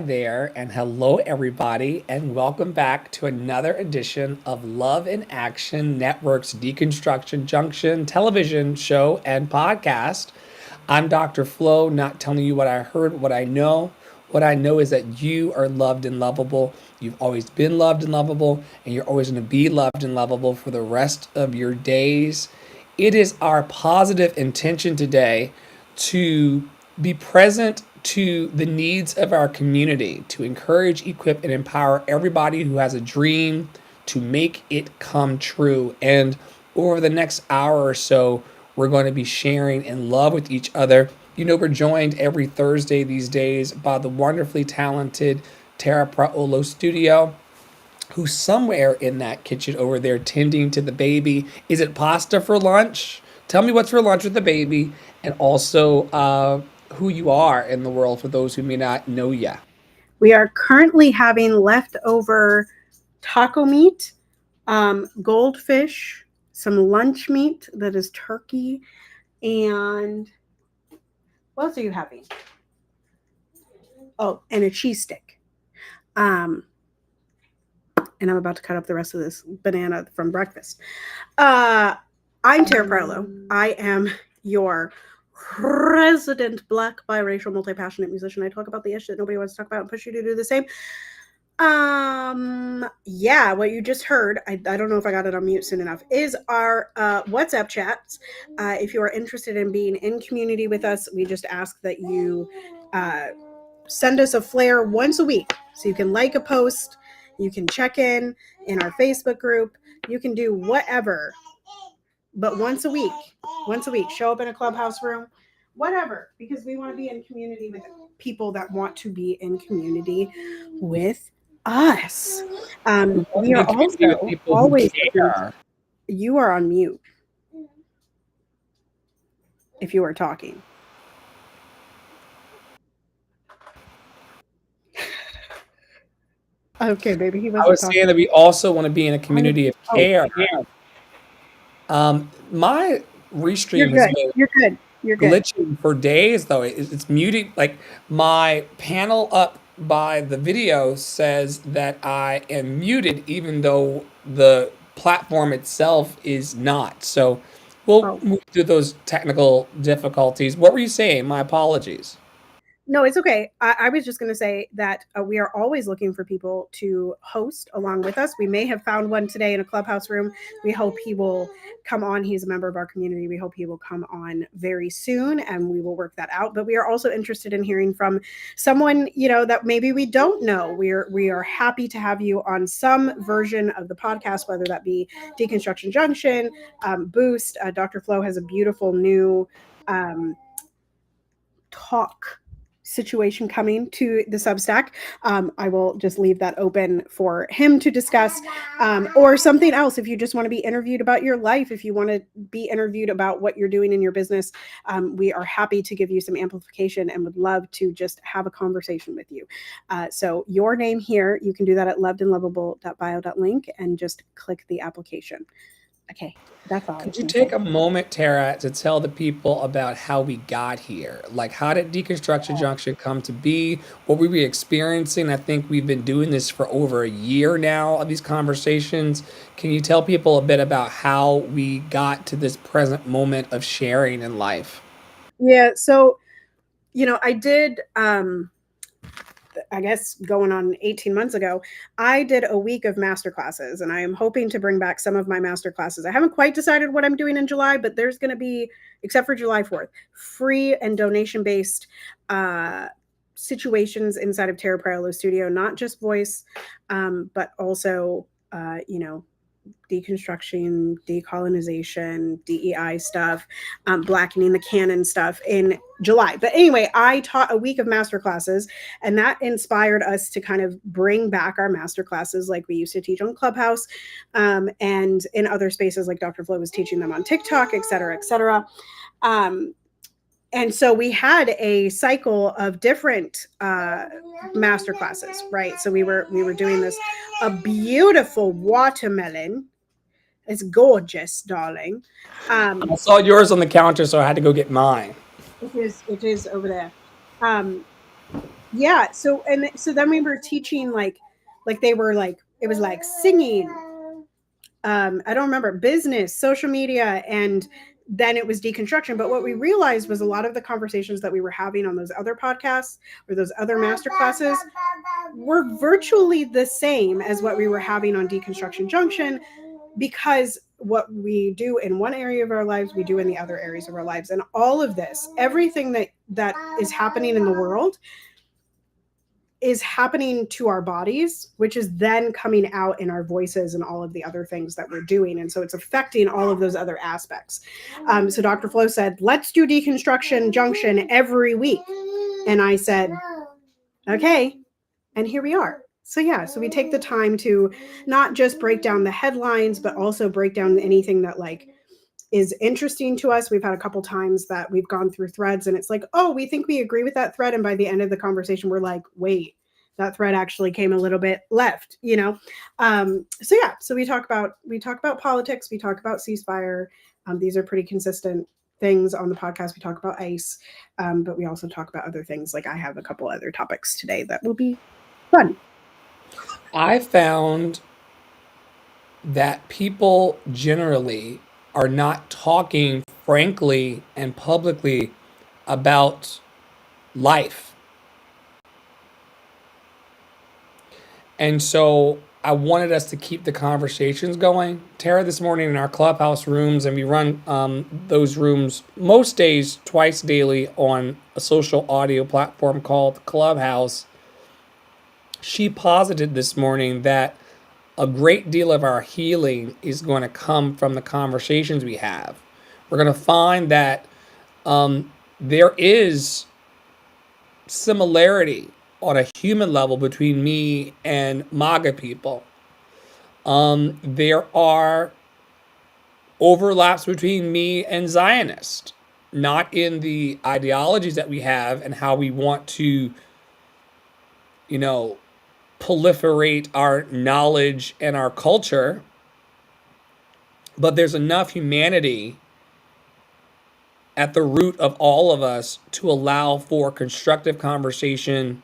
there, and hello, everybody, and welcome back to another edition of Love in Action Network's Deconstruction Junction television show and podcast. I'm Dr. Flo, not telling you what I heard, what I know. What I know is that you are loved and lovable. You've always been loved and lovable, and you're always going to be loved and lovable for the rest of your days. It is our positive intention today to be present to the needs of our community, to encourage, equip, and empower everybody who has a dream to make it come true. And over the next hour or so, we're going to be sharing in love with each other. You know, we're joined every Thursday these days by the wonderfully talented Tara Praolo Studio, who's somewhere in that kitchen over there tending to the baby. Is it pasta for lunch? Tell me what's for lunch with the baby, and also who you are in the world for those who may not know you. We are currently having leftover taco meat, goldfish, some lunch meat that is turkey, and what else are you having? Oh, and a cheese stick. Um, and I'm about to cut up the rest of this banana from breakfast. Uh, I'm Tara Parlo. I am your resident Black biracial multi-passionate musician. I talk about the ish that nobody wants to talk about and push you to do the same. Yeah, what you just heard, I don't know if I got it on mute soon enough, is our WhatsApp chats. If you are interested in being in community with us, we just ask that you send us a flare once a week. So you can like a post, you can check in our Facebook group, you can do whatever, but once a week, show up in a clubhouse room, whatever, because we want to be in community with people that want to be in community with us. We are also always care. you are on mute if you are talking. Okay, baby, he I wasn't was talking. saying that we also want to be in a community of care. My You're restream has good. been You're good. You're good. glitching for days, though. It's muted. Like my panel up by the video says that I am muted, even though the platform itself is not. So we'll Oh, move through those technical difficulties. What were you saying? My apologies. no, it's okay. I was just going to say that we are always looking for people to host along with us. We may have found one today in a clubhouse room. We hope he will come on. He's a member of our community. We hope he will come on very soon and we will work that out. But we are also interested in hearing from someone, that maybe we don't know. We are happy to have you on some version of the podcast, whether that be Deconstruction Junction, Boost. Dr. Flo has a beautiful new um, talk situation coming to the Substack. I will just leave that open for him to discuss, or something else. If you just want to be interviewed about your life, if you want to be interviewed about what you're doing in your business, we are happy to give you some amplification and would love to just have a conversation with you. So your name here, you can do that at lovedandlovable.bio.link and just click the application. Okay, that's all I Could was you going to say. take a moment, Tara, to tell the people about how we got here? Like, how did Deconstruction Junction come to be? What were we experiencing? I think we've been doing this for over a year now of these conversations. Can you tell people a bit about how we got to this present moment of sharing in life? Yeah, so I did I guess going on 18 months ago, I did a week of master classes and I am hoping to bring back some of my master classes. I haven't quite decided what I'm doing in July, but there's going to be, except for July 4th, free and donation based uh, situations inside of Tara Paralo Studio, not just voice, but also, deconstruction, decolonization, DEI stuff, blackening the canon stuff in July. But anyway, I taught a week of master classes, and that inspired us to kind of bring back our master classes like we used to teach on Clubhouse, and in other spaces like Dr. Flo was teaching them on TikTok, et cetera, et cetera. Um, and so we had a cycle of different master classes, right? So we were doing this. A beautiful watermelon. It's gorgeous, darling. I Um, saw yours on the counter, so I had to go get mine. it is over there. Um, Yeah. So then we were teaching like they were like it was like singing. I don't remember, business, social media, and then it was deconstruction. But what we realized was a lot of the conversations that we were having on those other podcasts or those other master classes were virtually the same as what we were having on Deconstruction Junction, because what we do in one area of our lives, we do in the other areas of our lives. And all of this, everything that is happening in the world is happening to our bodies, which is then coming out in our voices and all of the other things that we're doing. And so it's affecting all of those other aspects. So Dr. Flo said, let's do Deconstruction Junction every week. And I said, okay. And here we are. So yeah, so we take the time to not just break down the headlines, but also break down anything that like is interesting to us. We've had a couple times that we've gone through threads and it's like, oh, we think we agree with that thread. And by the end of the conversation, we're like, wait, that thread actually came a little bit left, you know? So yeah, so we talk about politics, we talk about ceasefire. These are pretty consistent things on the podcast. We talk about ICE, but we also talk about other things. Like I have a couple other topics today that will be fun. I found that people generally are not talking frankly and publicly about life. And so I wanted us to keep the conversations going. Tara, this morning in our clubhouse rooms, and we run those rooms most days, twice daily on a social audio platform called Clubhouse. She posited this morning that a great deal of our healing is going to come from the conversations we have. We're going to find that there is similarity on a human level between me and MAGA people. There are overlaps between me and Zionist, not in the ideologies that we have and how we want to, you know, proliferate our knowledge and our culture, but there's enough humanity at the root of all of us to allow for constructive conversation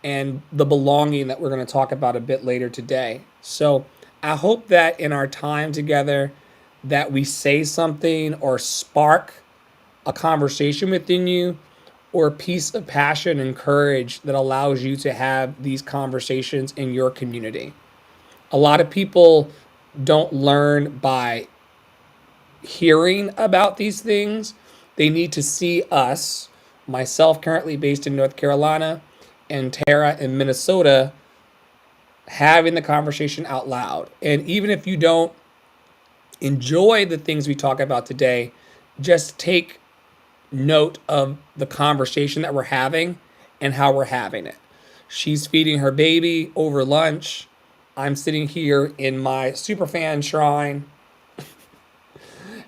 and the belonging that we're going to talk about a bit later today. So I hope that in our time together that we say something or spark a conversation within you or a piece of passion and courage that allows you to have these conversations in your community. A lot of people don't learn by hearing about these things. They need to see us, myself currently based in North Carolina, and Tara in Minnesota, having the conversation out loud. And even if you don't enjoy the things we talk about today, just take note of the conversation that we're having and how we're having it. She's feeding her baby over lunch. I'm sitting here in my superfan shrine,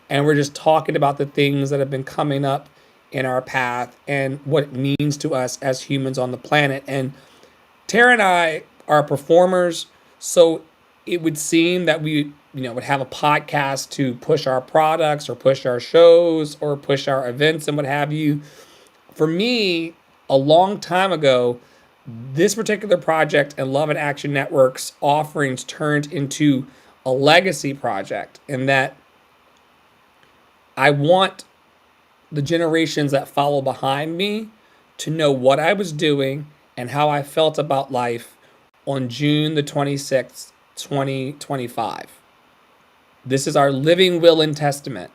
and we're just talking about the things that have been coming up in our path and what it means to us as humans on the planet. And Tara and I are performers, so it would seem that we, would have a podcast to push our products or push our shows or push our events and what have you. For me, a long time ago, this particular project and Love and Action Network's offerings turned into a legacy project, in that I want the generations that follow behind me to know what I was doing and how I felt about life on June the 26th, 2025. This is our living will and testament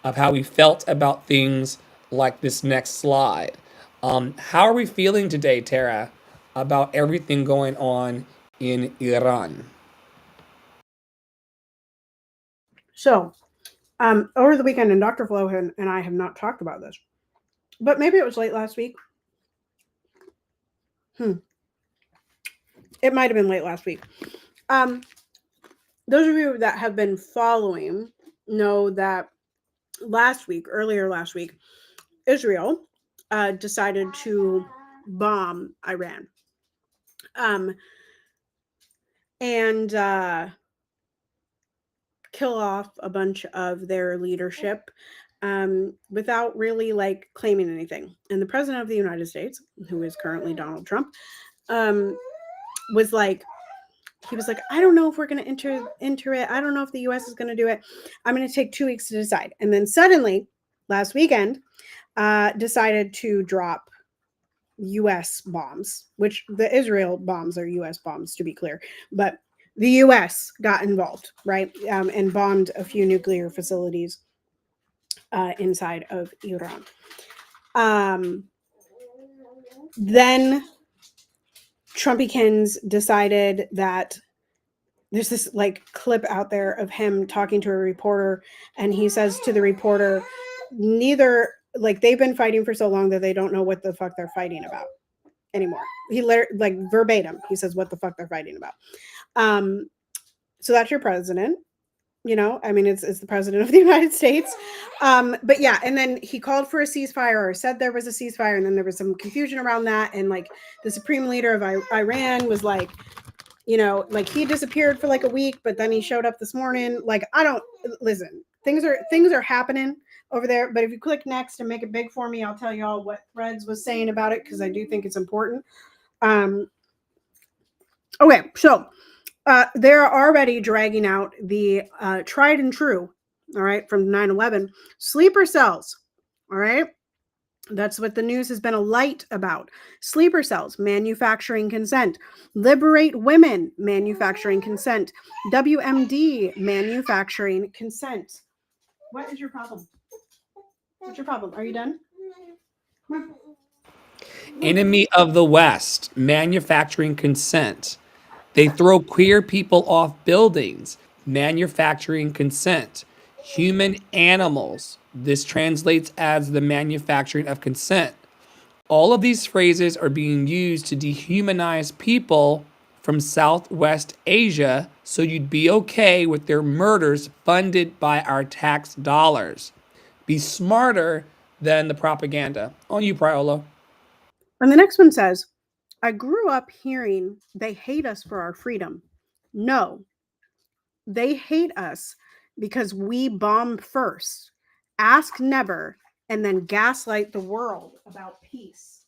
of how we felt about things like this next slide. How are we feeling today, Tara, about everything going on in Iran? So over the weekend, and Dr. Flo and I have not talked about this, but maybe it was late last week. It might have been late last week. Those of you that have been following know that earlier last week, Israel decided to bomb Iran. And kill off a bunch of their leadership. without really like claiming anything. And the president of the United States, who is currently Donald Trump, was like, he was like, I don't know if we're going to enter it. I don't know if the US is going to do it. I'm going to take 2 weeks to decide. And then suddenly, last weekend, decided to drop US bombs, which the Israel bombs are US bombs, to be clear. But the US got involved, right? And bombed a few nuclear facilities inside of Iran. Then Trumpykins decided that there's this like clip out there of him talking to a reporter, and he says to the reporter, neither, like, they've been fighting for so long that they don't know what the fuck they're fighting about anymore. He like verbatim, he says what the fuck they're fighting about. So that's your president. You know, I mean, it's the president of the United States. But yeah, and then he called for a ceasefire, or said there was a ceasefire, and then there was some confusion around that. And like the supreme leader of Iran was like, you know, like he disappeared for like a week, but then he showed up this morning. Like, I don't listen. Things are happening over there. But if you click next and make it big for me, I'll tell you all what Threads was saying about it, because I do think it's important. Okay, so they're already dragging out the tried and true, all right, from 9/11 sleeper cells. All right. That's what the news has been alight about. Sleeper cells, manufacturing consent. Liberate women, manufacturing consent. WMD, manufacturing consent. What is your problem? What's your problem? Are you done? Enemy of the West, manufacturing consent. They throw queer people off buildings, manufacturing consent. Human animals, this translates as the manufacturing of consent. All of these phrases are being used to dehumanize people from Southwest Asia so you'd be okay with their murders funded by our tax dollars. Be smarter than the propaganda. On you, Priolo. And the next one says, I grew up hearing they hate us for our freedom. No, they hate us because we bomb first, ask never, and then gaslight the world about peace.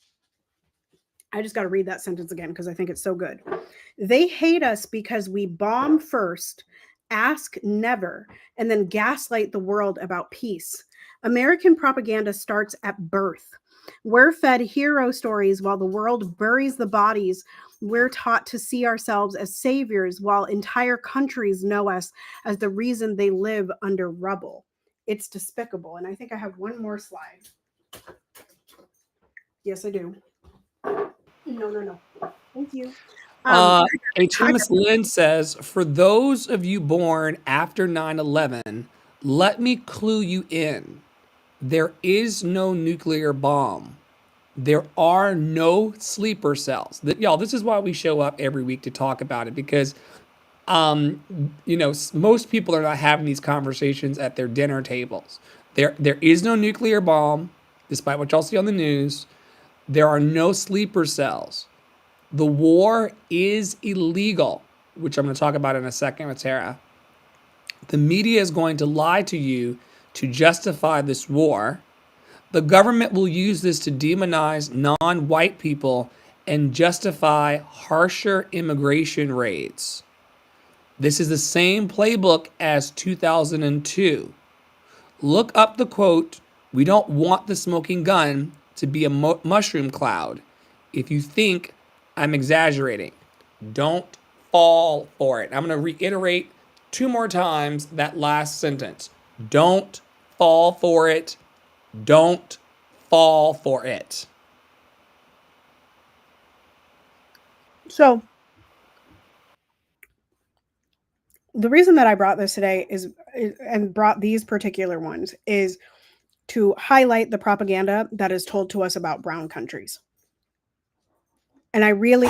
I just got to read that sentence again because I think it's so good. They hate us because we bomb first, ask never, and then gaslight the world about peace. American propaganda starts at birth. We're fed hero stories while the world buries the bodies. We're taught to see ourselves as saviors while entire countries know us as the reason they live under rubble. It's despicable. And I think I have one more slide. Yes, I do. No. Thank you. Miss Lynn says, for those of you born after 9/11, let me clue you in. There is no nuclear bomb. There are no sleeper cells. Y'all, this is why we show up every week to talk about it, because most people are not having these conversations at their dinner tables. There is no nuclear bomb, despite what y'all see on the news. There are no sleeper cells. The war is illegal, which I'm going to talk about in a second with Tara. The media is going to lie to you to justify this war. The government will use this to demonize non-white people and justify harsher immigration raids. This is the same playbook as 2002. Look up the quote, "We don't want the smoking gun to be a mushroom cloud." If you think I'm exaggerating, don't fall for it. I'm going to reiterate 2 more times that last sentence. Don't fall for it. Don't fall for it. So the reason that I brought this today and brought these particular ones is to highlight the propaganda that is told to us about brown countries. And I really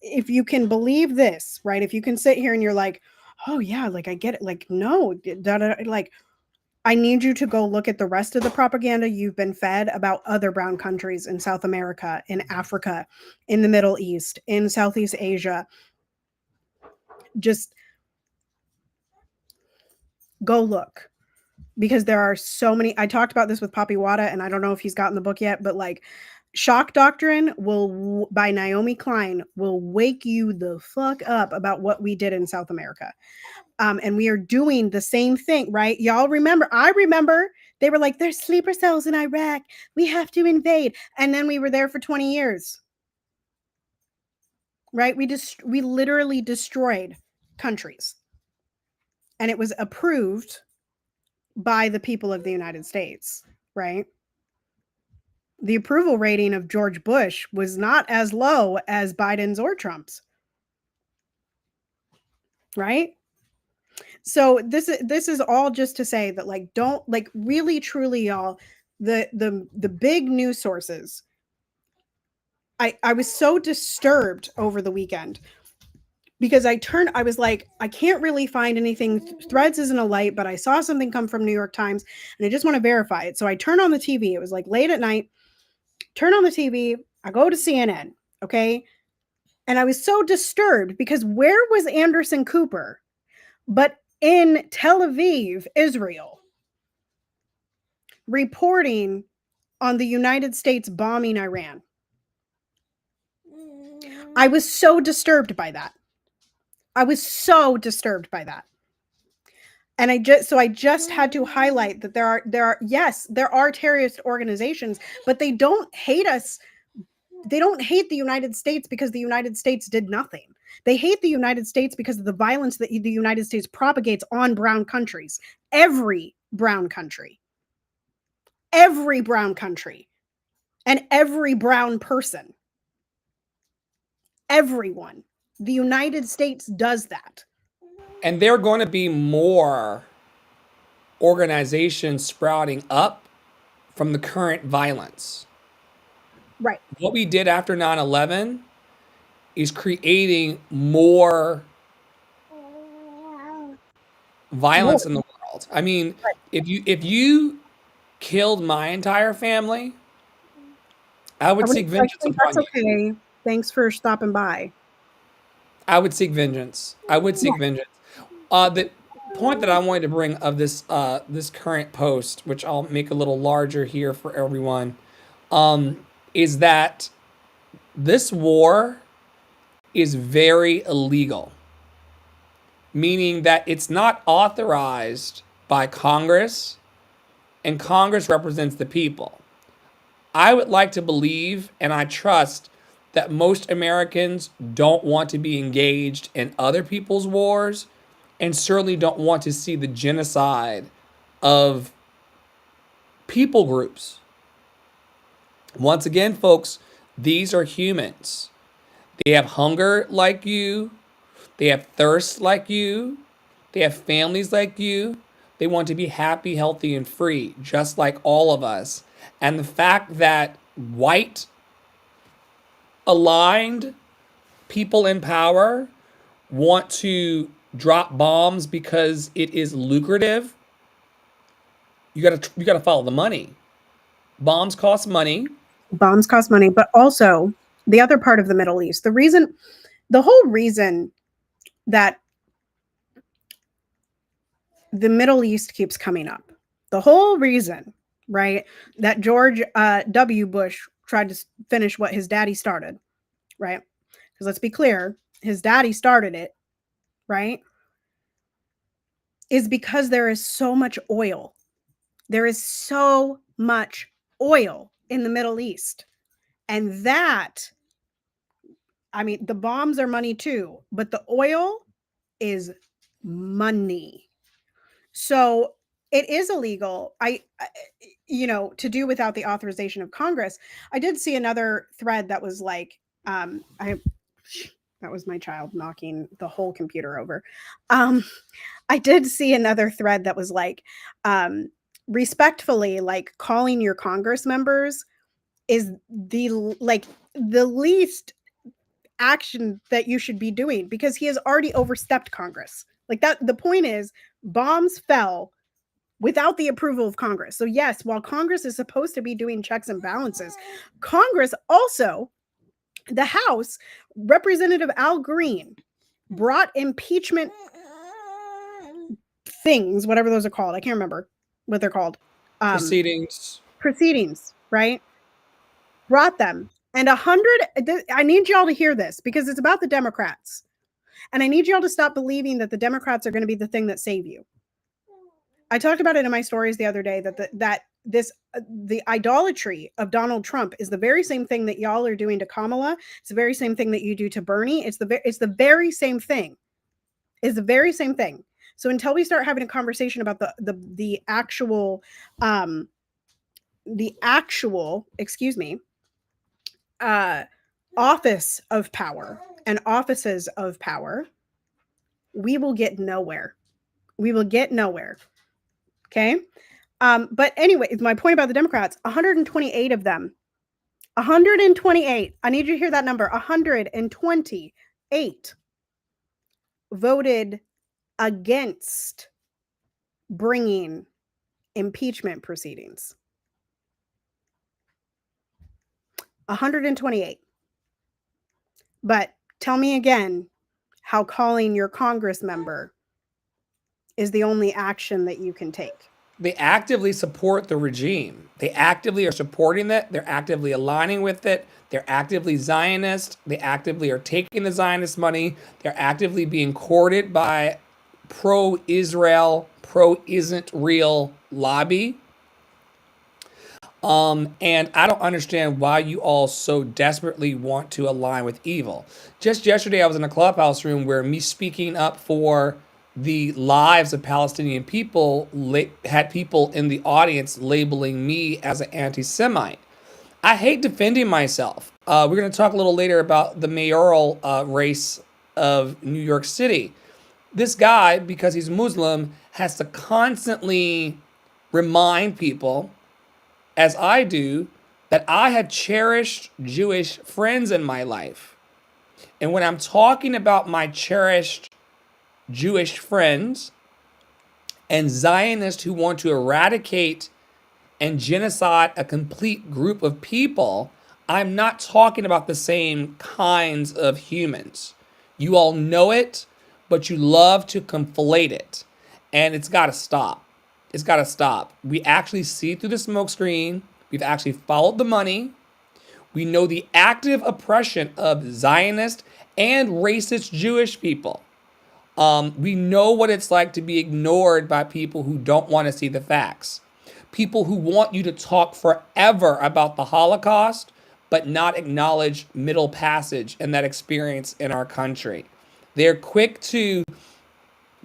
if you can believe this, right? If you can sit here and you're like, oh yeah, like I get it. Like, no, like I need you to go look at the rest of the propaganda you've been fed about other brown countries in South America, in Africa, in the Middle East, in Southeast Asia. Just go look. because there are so many. I talked about this with Papi Wada, and I don't know if he's gotten the book yet, but like Shock Doctrine by Naomi Klein will wake you the fuck up about what we did in South America. And we are doing the same thing, right? Y'all remember, I remember they were like, there's sleeper cells in Iraq. We have to invade. And then we were there for 20 years. Right? We literally destroyed countries. And it was approved by the people of the United States, right? The approval rating of George Bush was not as low as Biden's or Trump's. Right? So this is all just to say that, like, don't, like, really truly, y'all, the big news sources. I was so disturbed over the weekend because I was like, I can't really find anything. Threads isn't a light, but I saw something come from New York Times and I just want to verify it. So I turned on the TV. It was like late at night. Turn on the TV. I go to CNN. Okay. And I was so disturbed because where was Anderson Cooper? But in Tel Aviv, Israel, reporting on the United States bombing Iran. I was so disturbed by that. And I just had to highlight that there are terrorist organizations, but they don't hate us. They don't hate the United States because the United States did nothing. They hate the United States because of the violence that the United States propagates on brown countries. Every brown country, and every brown person. Everyone. The United States does that. And there are going to be more organizations sprouting up from the current violence. Right. What we did after 9/11 is creating more violence in the world. I mean, Right. if you killed my entire family, I would seek vengeance Actually, that's upon you. okay. Thanks for stopping by. I would seek vengeance. The point that I wanted to bring of this current post, which I'll make a little larger here for everyone, is that this war is very illegal, meaning that it's not authorized by Congress, and Congress represents the people. I would like to believe, and I trust, that most Americans don't want to be engaged in other people's wars and certainly don't want to see the genocide of people groups. Once again, folks, these are humans. They have hunger like you. They have thirst like you. They have families like you. They want to be happy, healthy, and free, just like all of us. And the fact that white aligned people in power want to drop bombs because it is lucrative, you gotta follow the money. Bombs cost money. Bombs cost money, but also the other part of the Middle East. The whole reason that the Middle East keeps coming up, the whole reason, right, that George W. Bush tried to finish what his daddy started, right? Because let's be clear, his daddy started it, right? Is because there is so much oil. There is so much oil in the Middle East. And that, I mean, the bombs are money too, but the oil is money. So it is illegal. To do without the authorization of Congress. I did see another thread that was like, that was my child knocking the whole computer over. I did see another thread that was like, respectfully, like calling your Congress members is the least action that you should be doing because he has already overstepped Congress. Like that, the point is, bombs fell without the approval of Congress. So yes, while Congress is supposed to be doing checks and balances, Congress also, the House, Representative Al Green brought impeachment things, whatever those are called, I can't remember, what they're called, Proceedings. proceedings, right? Brought them. And 100, I need y'all to hear this because it's about the Democrats. And I need y'all to stop believing that the Democrats are going to be the thing that save you. I talked about it in my stories the other day that the idolatry of Donald Trump is the very same thing that y'all are doing to Kamala. It's the very same thing that you do to Bernie. It's the very same thing. It's the very same thing. So until we start having a conversation about the actual excuse me, office of power and offices of power, we will get nowhere. We will get nowhere. Okay. But anyway, my point about the Democrats, 128 of them, 128, I need you to hear that number, 128 voted against bringing impeachment proceedings. 128. But tell me again how calling your Congress member is the only action that you can take. They actively support the regime. They actively are supporting it. They're actively aligning with it. They're actively Zionist. They actively are taking the Zionist money. They're actively being courted by pro-Israel, pro-isn't-real lobby. And I don't understand why you all so desperately want to align with evil. Just yesterday, I was in a clubhouse room where me speaking up for the lives of Palestinian people had people in the audience labeling me as an anti-Semite. I hate defending myself. We're going to talk a little later about the mayoral race of New York City. This guy, because he's Muslim, has to constantly remind people, as I do, that I have cherished Jewish friends in my life. And when I'm talking about my cherished Jewish friends and Zionists who want to eradicate and genocide a complete group of people, I'm not talking about the same kinds of humans. You all know it, but you love to conflate it. And it's got to stop. It's got to stop. We actually see through the smoke screen. We've actually followed the money. We know the active oppression of Zionist and racist Jewish people. We know what it's like to be ignored by people who don't want to see the facts. People who want you to talk forever about the Holocaust, but not acknowledge Middle Passage and that experience in our country. They're quick to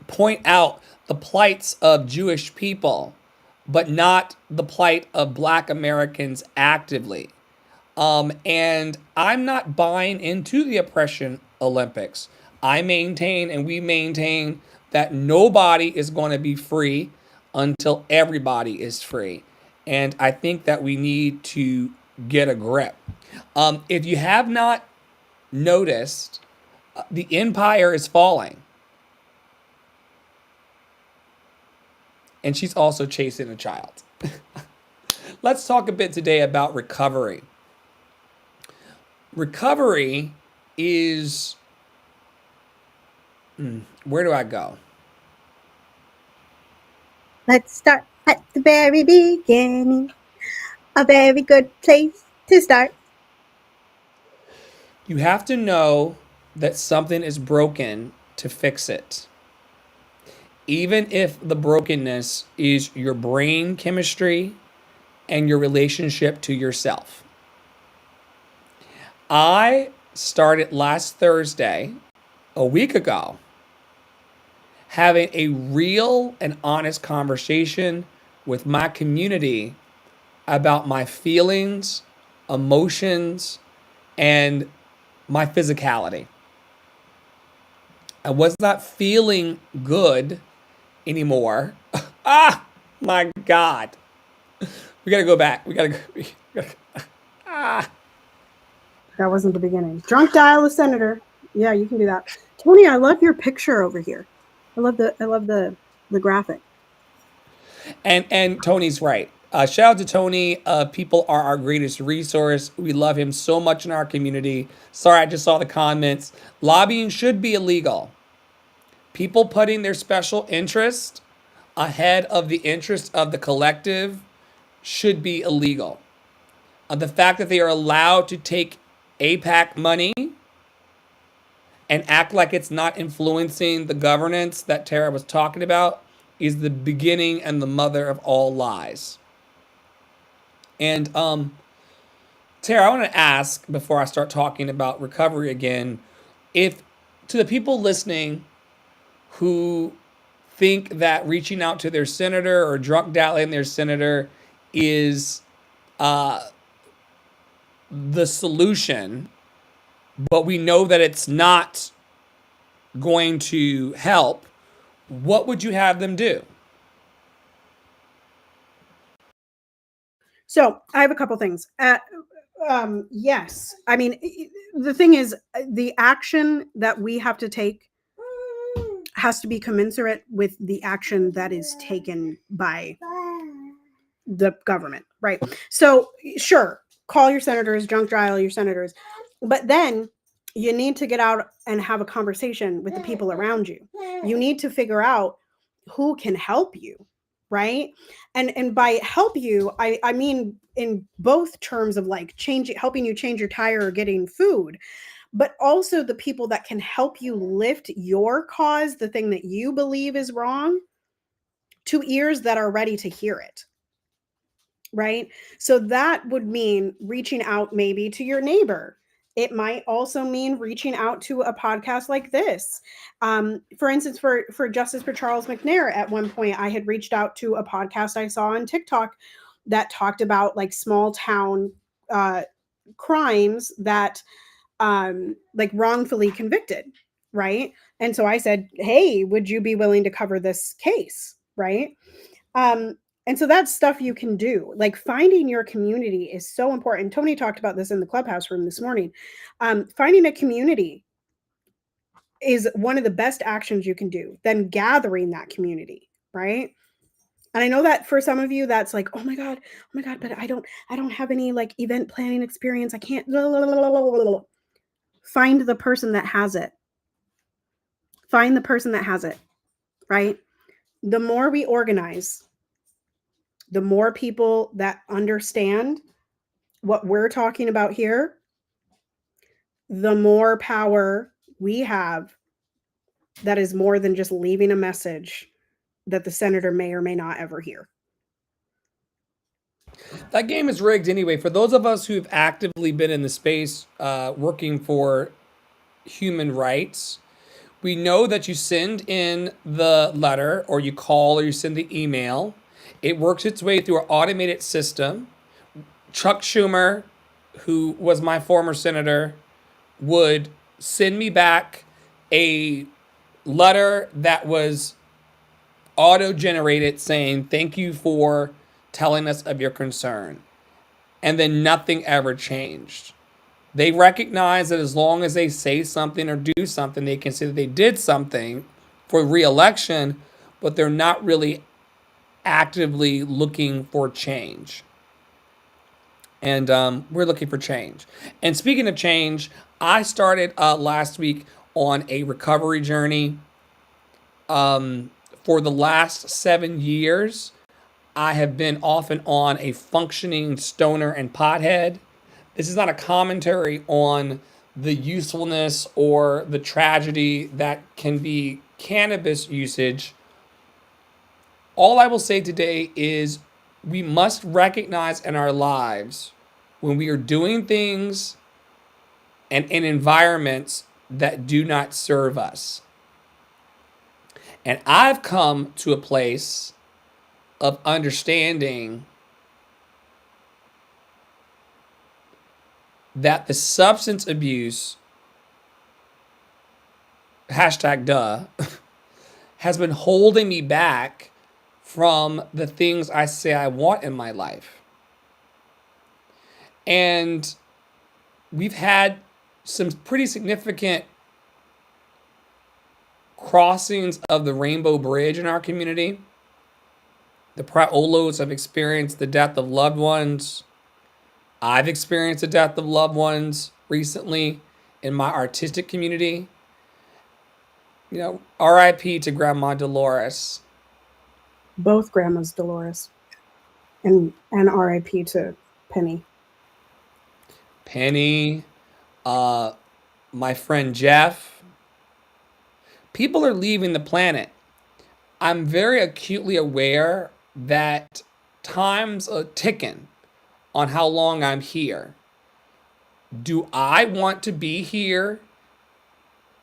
point out the plights of Jewish people, but not the plight of Black Americans actively. And I'm not buying into the oppression Olympics. I maintain, and we maintain, that nobody is going to be free until everybody is free. And I think that we need to get a grip. If you have not noticed, the empire is falling. And she's also chasing a child. Let's talk a bit today about recovery. Recovery is... where do I go? Let's start at the very beginning. A very good place to start. You have to know that something is broken to fix it. Even if the brokenness is your brain chemistry and your relationship to yourself. I started last Thursday, a week ago, having a real and honest conversation with my community about my feelings, emotions, and my physicality. I was not feeling good anymore. Ah, my God. We got to go back. We got to go. That wasn't the beginning. Drunk dial a senator. Yeah, you can do that. Tony, I love your picture over here. I love the graphic. And Tony's right. Shout out to Tony. People are our greatest resource. We love him so much in our community. Sorry, I just saw the comments. Lobbying should be illegal. People putting their special interest ahead of the interest of the collective should be illegal. The fact that they are allowed to take APAC money and act like it's not influencing the governance that Tara was talking about is the beginning and the mother of all lies. And Tara, I want to ask before I start talking about recovery again, if to the people listening who think that reaching out to their senator or drunk dialing their senator is the solution, but we know that it's not going to help, what would you have them do? So I have a couple things. Yes. I mean, the thing is, the action that we have to take has to be commensurate with the action that is taken by the government, right? So, sure, call your senators, junk dial your senators, but then you need to get out and have a conversation with the people around you. You need to figure out who can help you, right? And by help you, I mean in both terms of like helping you change your tire or getting food, but also the people that can help you lift your cause, the thing that you believe is wrong, to ears that are ready to hear it. Right? So that would mean reaching out maybe to your neighbor. It might also mean reaching out to a podcast like this. For instance, for Justice for Charles McNair, at one point, I had reached out to a podcast I saw on TikTok that talked about like small town crimes that like wrongfully convicted, right? And so I said, hey, would you be willing to cover this case, right? And so that's stuff you can do. Like finding your community is so important. Tony talked about this in the clubhouse room this morning. Finding a community is one of the best actions you can do. Then gathering that community, right? And I know that for some of you, that's like, oh my God, but I don't have any like event planning experience. I can't. Find the person that has it. Find the person that has it, right? The more we organize, the more people that understand what we're talking about here, the more power we have that is more than just leaving a message that the senator may or may not ever hear. That game is rigged anyway. For those of us who've actively been in the space working for human rights, we know that you send in the letter or you call or you send the email. It works its way through an automated system. Chuck Schumer, who was my former senator, would send me back a letter that was auto-generated saying, thank you for telling us of your concern. And then nothing ever changed. They recognize that as long as they say something or do something, they consider they did something for re-election, but they're not really actively looking for change. And we're looking for change. And speaking of change, I started last week on a recovery journey. For the last 7 years, I have been off and on a functioning stoner and pothead. This is not a commentary on the usefulness or the tragedy that can be cannabis usage. All I will say today is we must recognize in our lives when we are doing things and in environments that do not serve us. And I've come to a place of understanding that the substance abuse, #duh, has been holding me back from the things I say I want in my life. And we've had some pretty significant crossings of the Rainbow Bridge in our community. The Praolos have experienced the death of loved ones. I've experienced the death of loved ones recently in my artistic community. You know, RIP to Grandma Dolores. Both grandmas, Dolores, and R.I.P. to Penny. Penny, my friend Jeff. People are leaving the planet. I'm very acutely aware that time's a ticking on how long I'm here. Do I want to be here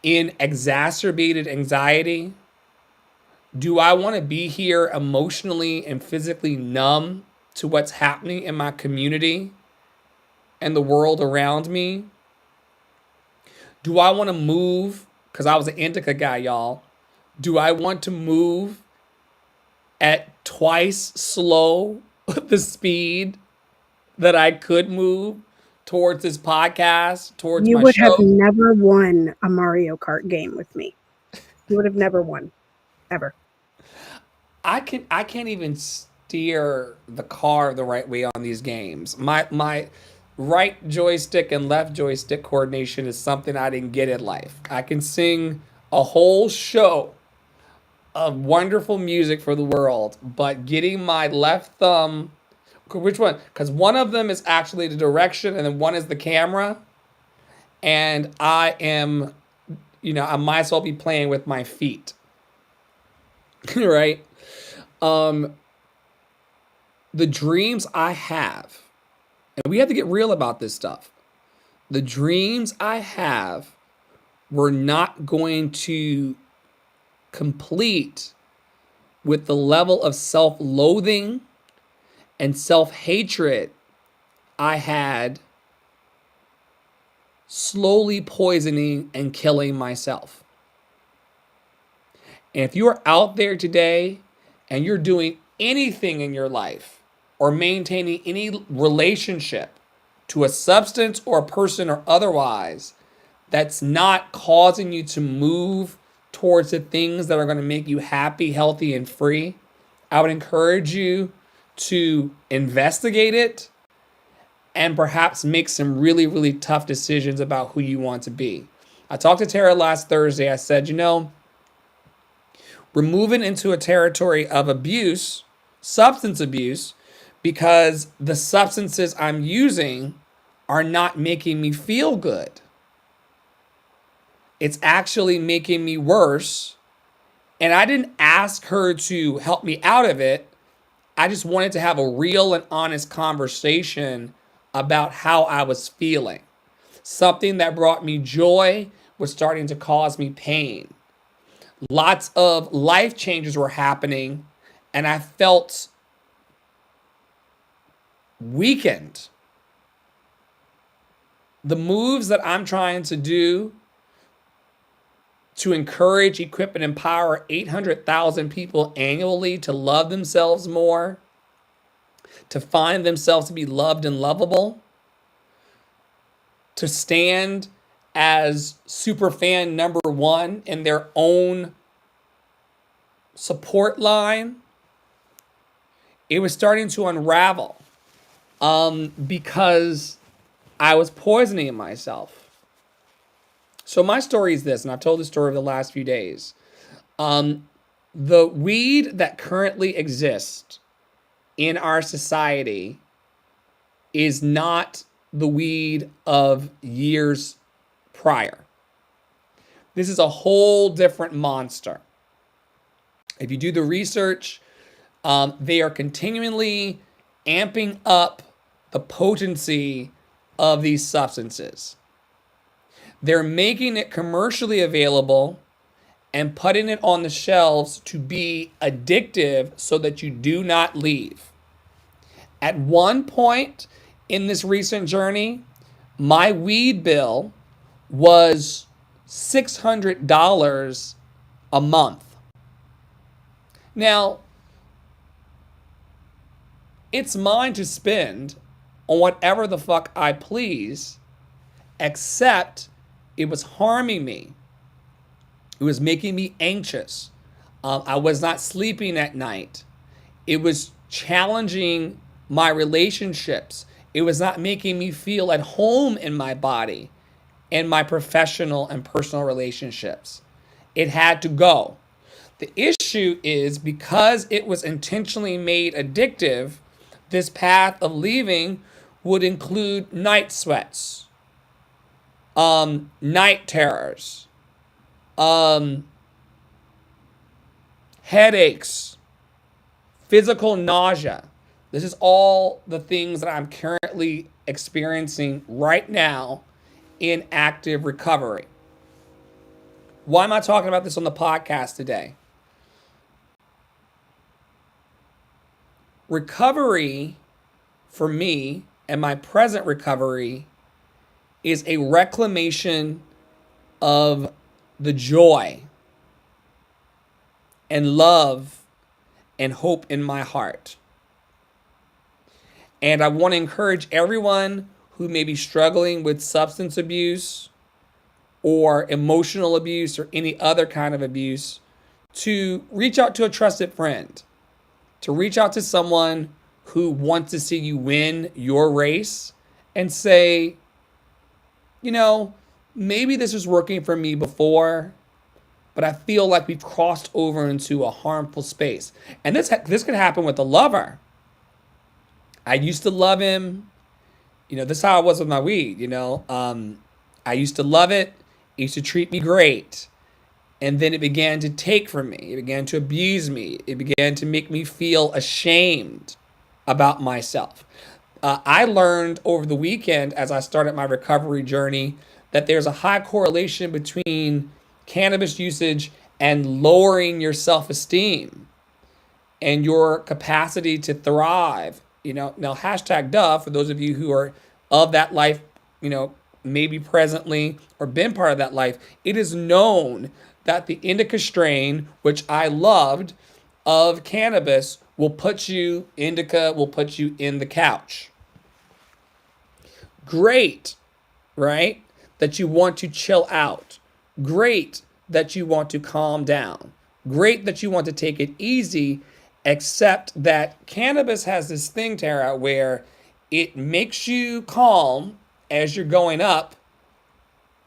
in exacerbated anxiety? Do I want to be here emotionally and physically numb to what's happening in my community and the world around me? Do I want to move? Because I was an indica guy, y'all. Do I want to move at twice slow the speed that I could move towards this podcast, towards You my would have show? never won a Mario Kart game with me. You would have never won, ever. I can't even steer the car the right way on these games. My right joystick and left joystick coordination is something I didn't get in life. I can sing a whole show of wonderful music for the world, but getting my left thumb, which one? Because one of them is actually the direction, and then one is the camera. And I am, I might as well be playing with my feet, right? Um, the dreams I have, and we have to get real about this stuff. The dreams I have were not going to complete with the level of self-loathing and self-hatred I had slowly poisoning and killing myself. And if you are out there today and you're doing anything in your life or maintaining any relationship to a substance or a person or otherwise that's not causing you to move towards the things that are going to make you happy, healthy, and free, I would encourage you to investigate it and perhaps make some really, really tough decisions about who you want to be. I talked to Tara last Thursday. I said, we're moving into a territory of abuse, substance abuse, because the substances I'm using are not making me feel good. It's actually making me worse. And I didn't ask her to help me out of it. I just wanted to have a real and honest conversation about how I was feeling. Something that brought me joy was starting to cause me pain. Lots of life changes were happening, and I felt weakened. The moves that I'm trying to do to encourage, equip, and empower 800,000 people annually to love themselves more, to find themselves to be loved and lovable, to stand as superfan number one in their own support line, it was starting to unravel because I was poisoning myself. So my story is this, and I've told this story over the last few days. The weed that currently exists in our society is not the weed of years prior. This is a whole different monster. If you do the research, they are continually amping up the potency of these substances. They're making it commercially available and putting it on the shelves to be addictive so that you do not leave. At one point in this recent journey, my weed bill was $600 a month. Now, it's mine to spend on whatever the fuck I please, except it was harming me. It was making me anxious. I was not sleeping at night. It was challenging my relationships. It was not making me feel at home in my body and my professional and personal relationships. It had to go. The issue is because it was intentionally made addictive, this path of leaving would include night sweats, night terrors, um, headaches, physical nausea. This is all the things that I'm currently experiencing right now in active recovery. Why am I talking about this on the podcast today? Recovery for me and my present recovery is a reclamation of the joy and love and hope in my heart. And I want to encourage everyone who may be struggling with substance abuse or emotional abuse or any other kind of abuse to reach out to a trusted friend, to reach out to someone who wants to see you win your race and say, you know, maybe this was working for me before, but I feel like we've crossed over into a harmful space. And this could happen with a lover. I used to love him. This is how I was with my weed. I used to love it. It used to treat me great. And then it began to take from me. It began to abuse me. It began to make me feel ashamed about myself. I learned over the weekend as I started my recovery journey that there's a high correlation between cannabis usage and lowering your self-esteem and your capacity to thrive. Now hashtag duh, for those of you who are of that life, maybe presently or been part of that life, it is known that the indica strain, which I loved, of cannabis will put you in the couch. Great, right? That you want to chill out. Great that you want to calm down. Great that you want to take it easy, except that cannabis has this thing, Tara, where it makes you calm as you're going up,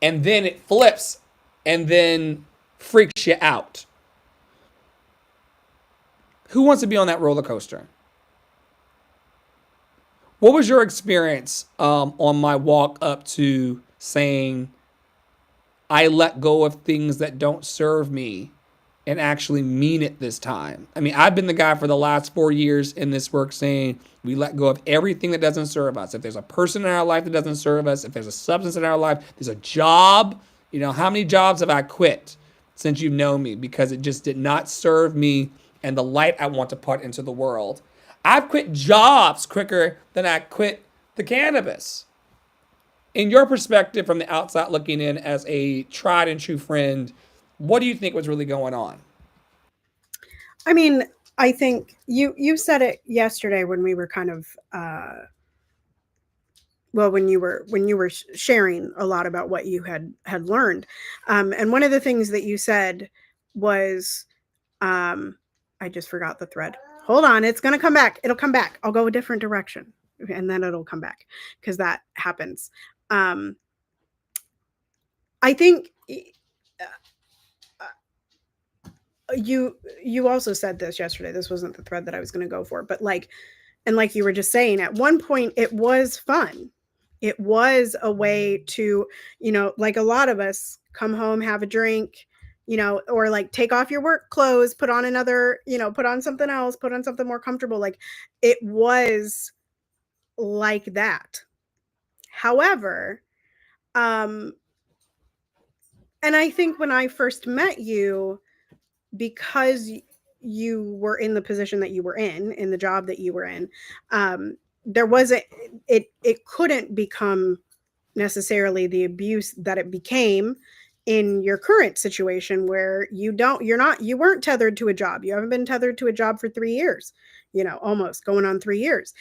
and then it flips and then freaks you out. Who wants to be on that roller coaster? What was your experience on my walk up to saying, I let go of things that don't serve me and actually mean it this time? I mean, I've been the guy for the last 4 years in this work saying we let go of everything that doesn't serve us. If there's a person in our life that doesn't serve us, if there's a substance in our life, there's a job. How many jobs have I quit since you've known me because it just did not serve me and the light I want to put into the world? I've quit jobs quicker than I quit the cannabis. In your perspective, from the outside looking in as a tried and true friend, what do you think was really going on? I mean, I think you said it yesterday when we were kind of when you were sharing a lot about what you had learned, and one of the things that you said was, I just forgot the thread. Hold on, it's gonna come back. It'll come back. I'll go a different direction, and then it'll come back because that happens. I think you also said this yesterday. This wasn't the thread that I was going to go for, but like you were just saying, at one point it was fun. It was a way to, like a lot of us come home, have a drink, or like take off your work clothes, put on another, put on something else, put on something more comfortable. Like it was like that. However, and I think when I first met you, because you were in the position that you were in the job that you were in, there wasn't, it couldn't become necessarily the abuse that it became in your current situation, where you weren't tethered to a job. You haven't been tethered to a job for 3 years, almost going on 3 years.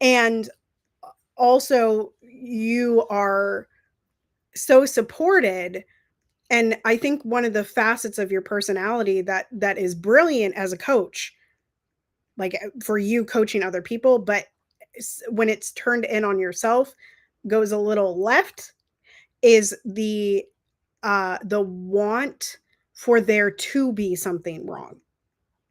And also you are so supported. And I think one of the facets of your personality that is brilliant as a coach, like for you coaching other people, but when it's turned in on yourself, goes a little left, is the want for there to be something wrong,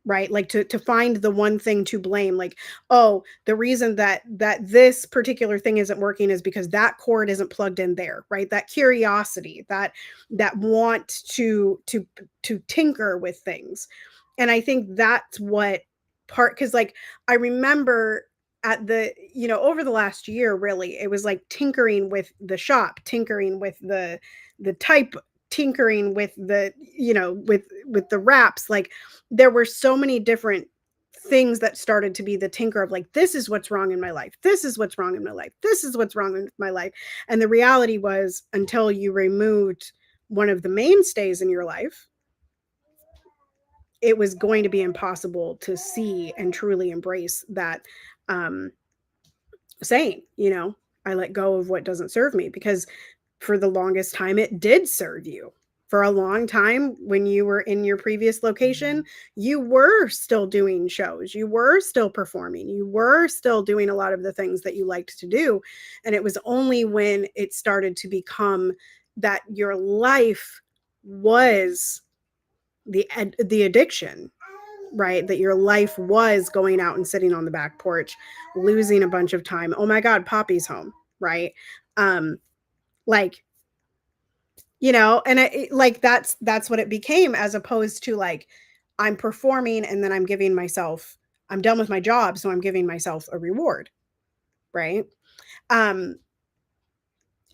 right? Like to find the one thing to blame, like, oh, the reason that this particular thing isn't working is because that cord isn't plugged in there, right? That curiosity, that want to tinker with things. And I think that's what part, because like I remember at the, over the last year, really, it was like tinkering with the shop, tinkering with the type, tinkering with the, with the wraps. Like there were so many different things that started to be the tinker of like, this is what's wrong in my life, this is what's wrong in my life, this is what's wrong in my life. And the reality was, until you removed one of the mainstays in your life, it was going to be impossible to see and truly embrace that um saying, I let go of what doesn't serve me, because for the longest time it did serve you. For a long time, when you were in your previous location, you were still doing shows, you were still performing, you were still doing a lot of the things that you liked to do. And it was only when it started to become that your life was the addiction, right? That your life was going out and sitting on the back porch, losing a bunch of time. Oh my God, Poppy's home, right? Like, and like that's what it became, as opposed to like, I'm performing and then I'm giving myself, I'm done with my job, so I'm giving myself a reward, right? Um,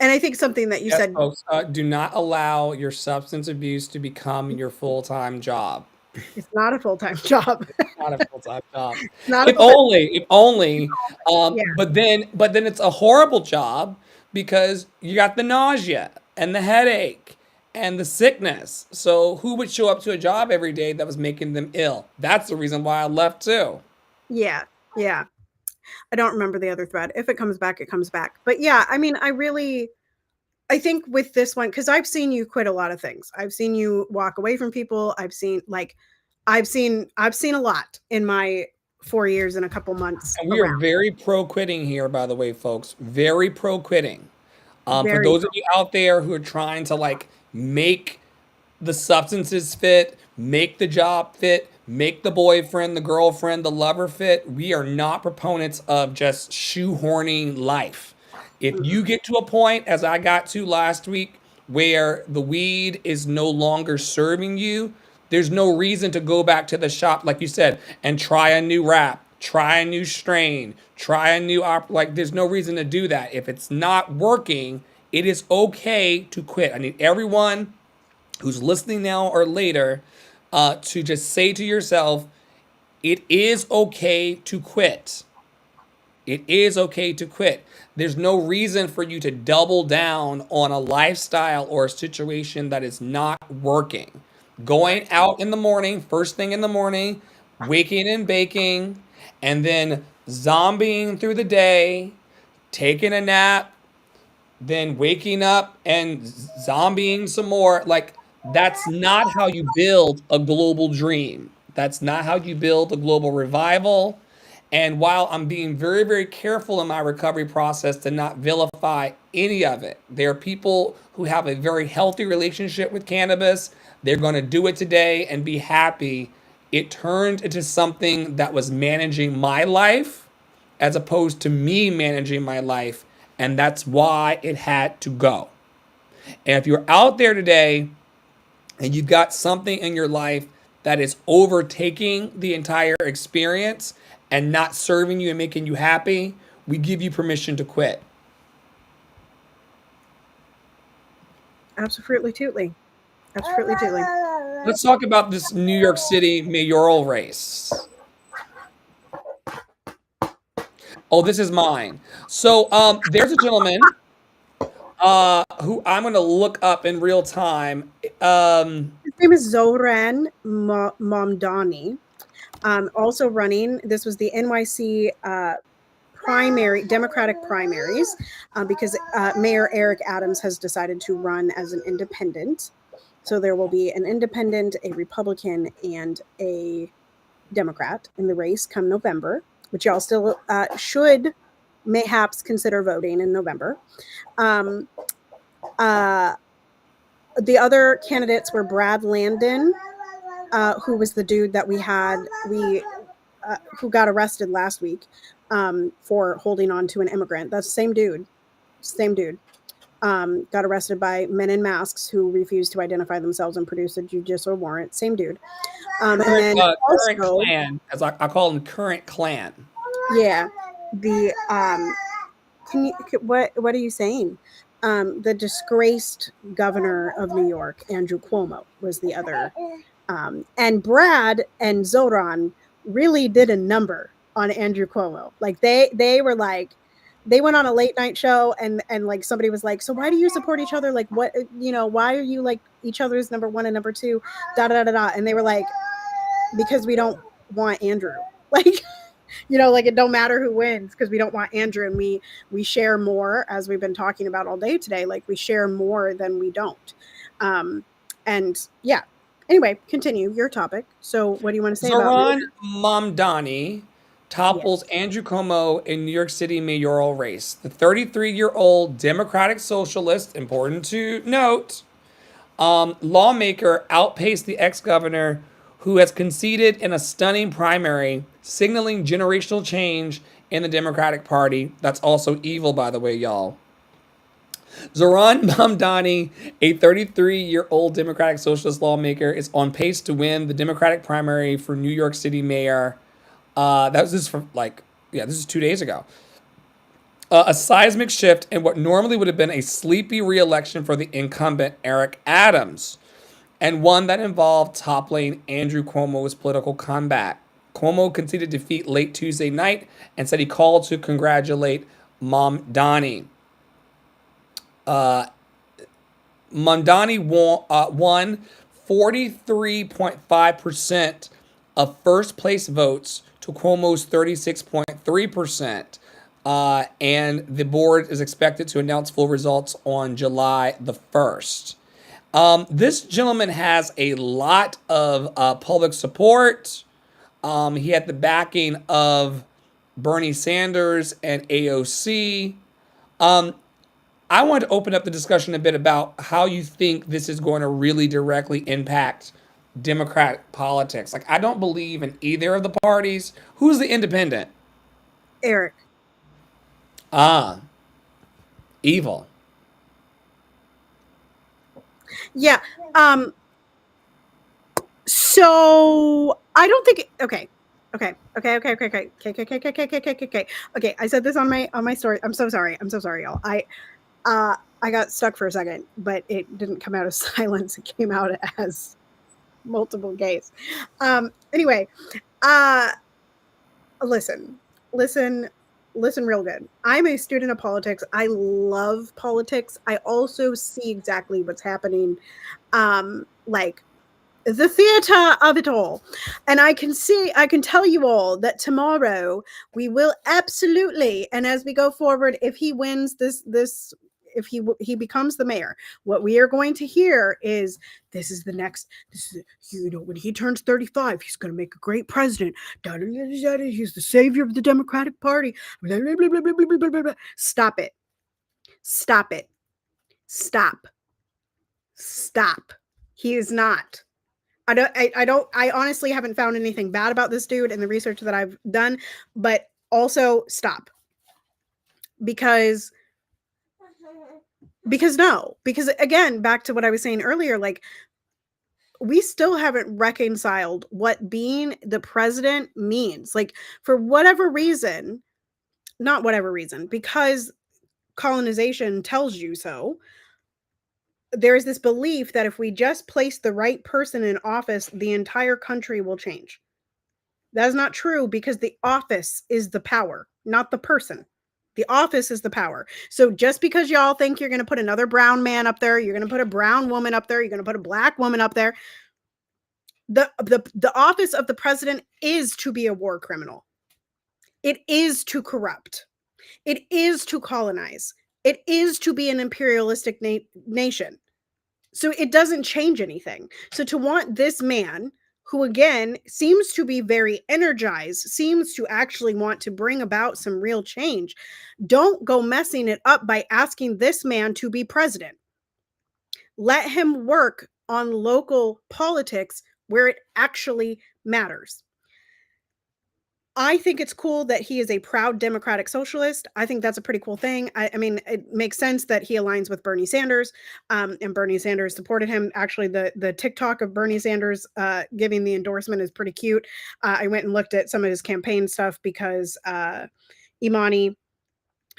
and I think something that you Yes, said, folks, do not allow your substance abuse to become your full-time job. it's not a full-time job. Not a full-time job. It's not a If full-time, only, if only. yeah, But then it's a horrible job because you got the nausea and the headache and the sickness. So who would show up to a job every day that was making them ill? That's the reason why I left too. yeah, yeah. I don't remember the other thread. If it comes back, it comes back. But yeah, I mean, I think with this one, because I've seen you quit a lot of things. I've seen you walk away from people. I've seen a lot in my 4 years and a couple months And we are around. very pro quitting here, by the way, folks. Very pro quitting. For Very those of you out there who are trying to like make the substances fit, make the job fit, make the boyfriend, the girlfriend, the lover fit. We are not proponents of just shoehorning life. If mm, you get to a point, as I got to last week, where the weed is no longer serving you, there's no reason to go back to the shop, like you said, and try a new wrap, try a new strain, try a new like there's no reason to do that. If it's not working, it is okay to quit. I need everyone who's listening now or later to just say to yourself, it is okay to quit. It is okay to quit. There's no reason for you to double down on a lifestyle or a situation that is not working. Going right. out in the morning, first thing in the morning, waking and baking, and then zombieing through the day, taking a nap, then waking up and zombieing some more. Like, that's not how you build a global dream. That's not how you build a global revival. And while I'm being very, very careful in my recovery process to not vilify any of it, there are people who have a very healthy relationship with cannabis. They're going to do it today and be happy. It turned into something that was managing my life as opposed to me managing my life. And that's why it had to go. And if you're out there today and you've got something in your life that is overtaking the entire experience and not serving you and making you happy, we give you permission to quit. Absolutely, totally. Absolutely, totally. Let's talk about this New York City mayoral race. Oh, this is mine. So there's a gentleman who I'm going to look up in real time. His name is Zoran Momdani. Also running. This was the NYC Democratic primaries, because Mayor Eric Adams has decided to run as an independent. So there will be an independent, a Republican, and a Democrat in the race come November, which y'all still should mayhaps consider voting in November. Um, uh, The other candidates were Brad Landon, who was the dude that who got arrested last week for holding on to an immigrant. That's the same dude. Same dude. Got arrested by men in masks who refused to identify themselves and produce a judicial warrant. Same dude. And then Current also, clan, as I call them, current clan. yeah, the what are you saying? The disgraced governor of New York, Andrew Cuomo, was the other. And Brad and Zoran really did a number on Andrew Cuomo. Like they were like, they went on a late night show and like somebody was like, so why do you support each other? Like what, why are you like each other's number one and number two, da da da da. And they were like, because we don't want Andrew. Like, like it don't matter who wins because we don't want Andrew, and we share more, as we've been talking about all day today. Like we share more than we don't. And yeah. Anyway, continue your topic. So what do you want to say about Zoran Mamdani topples Yes. Andrew Cuomo in New York City mayoral race. The 33-year-old Democratic Socialist, important to note, lawmaker outpaced the ex-governor who has conceded in a stunning primary, signaling generational change in the Democratic Party. That's also evil, by the way, y'all. Zoran Mamdani, a 33-year-old Democratic Socialist lawmaker, is on pace to win the Democratic primary for New York City mayor. This is 2 days ago. A seismic shift in what normally would have been a sleepy re-election for the incumbent Eric Adams, and one that involved toppling Andrew Cuomo's political comeback. Cuomo conceded defeat late Tuesday night and said he called to congratulate Mamdani. Mamdani won 43.5% of first place votes to Cuomo's 36.3%. And the board is expected to announce full results on July the 1st. This gentleman has a lot of public support. He had the backing of Bernie Sanders and AOC. I want to open up the discussion a bit about how you think this is going to really directly impact Democratic politics. Like, I don't believe in either of the parties. Who's the independent? Eric? Evil. Yeah. So I don't think. Okay. I said this on my story. I'm so sorry, y'all. I got stuck for a second, but it didn't come out as silence. It came out as multiple gays. Anyway, listen real good. I'm a student of politics. I love politics. I also see exactly what's happening. Like the theater of it all. And I can tell you all that tomorrow we will absolutely, and as we go forward, if he wins this, if he becomes the mayor, what we are going to hear is this, when he turns 35, he's going to make a great president. He's the savior of the Democratic Party. Stop it. Stop. He is not. I honestly haven't found anything bad about this dude in the research that I've done, but also stop. Because again, back to what I was saying earlier, like we still haven't reconciled what being the president means. Like for whatever reason, not whatever reason, because colonization tells you so. There's this belief that if we just place the right person in office, the entire country will change. That is not true because the office is the power, not the person. The office is the power. So just because y'all think you're going to put another brown man up there, you're going to put a brown woman up there, you're going to put a black woman up there, the office of the president is to be a war criminal. It is to corrupt. It is to colonize. It is to be an imperialistic nation. So it doesn't change anything. So to want this man, who again seems to be very energized, seems to actually want to bring about some real change, don't go messing it up by asking this man to be president. Let him work on local politics where it actually matters. I think it's cool that he is a proud democratic socialist. I think that's a pretty cool thing. I mean, it makes sense that he aligns with Bernie Sanders, and Bernie Sanders supported him. Actually, the TikTok of Bernie Sanders giving the endorsement is pretty cute. I went and looked at some of his campaign stuff because Imani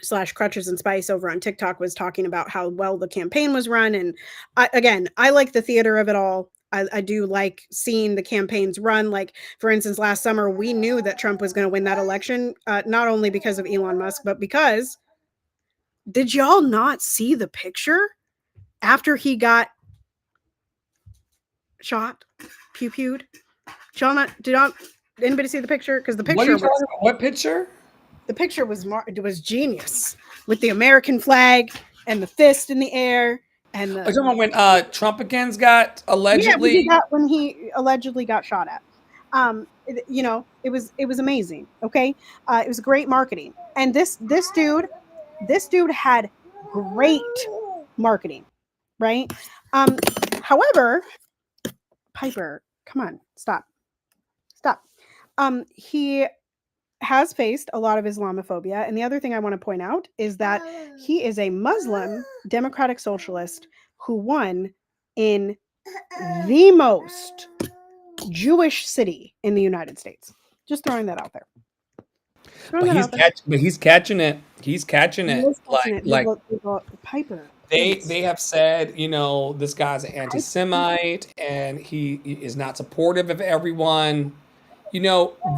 / Crutches and Spice over on TikTok was talking about how well the campaign was run. And I like the theater of it all. I do like seeing the campaigns run. Like, for instance, last summer, we knew that Trump was going to win that election, not only because of Elon Musk, but because, did y'all not see the picture after he got shot, pew-pewed? Did anybody see the picture? Because the What are picture you was, talking about? What picture? the picture was genius, with the American flag and the fist in the air and Are you talking about when Trumpicans got allegedly? when he allegedly got shot at. It was amazing. Okay, it was great marketing, and this dude had great marketing, right? However, Piper, come on, stop. He has faced a lot of Islamophobia. And the other thing I want to point out is that he is a Muslim democratic socialist who won in the most Jewish city in the United States. Just throwing that out there. But he's catching it. He's catching He it. is catching it. Like Piper, please. they have said, this guy's an anti-Semite and he is not supportive of everyone.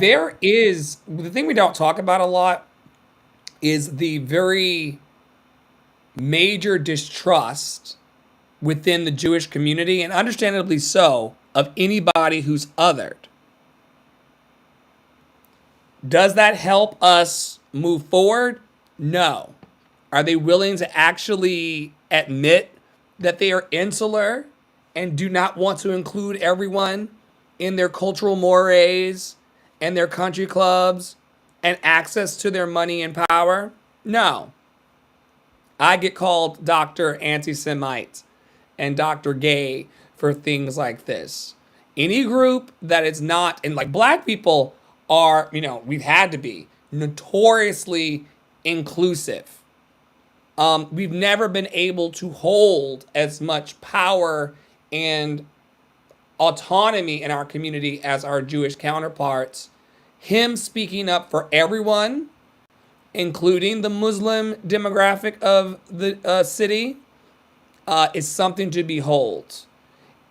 There is the thing we don't talk about a lot is the very major distrust within the Jewish community, and understandably so, of anybody who's othered. Does that help us move forward? No. Are they willing to actually admit that they are insular and do not want to include everyone in their cultural mores and their country clubs and access to their money and power? No. I get called Dr. Anti-Semite and Dr. Gay for things like this. Any group that is not, and like black people are, we've had to be notoriously inclusive. We've never been able to hold as much power and autonomy in our community as our Jewish counterparts. Him speaking up for everyone, including the Muslim demographic of the city, is something to behold.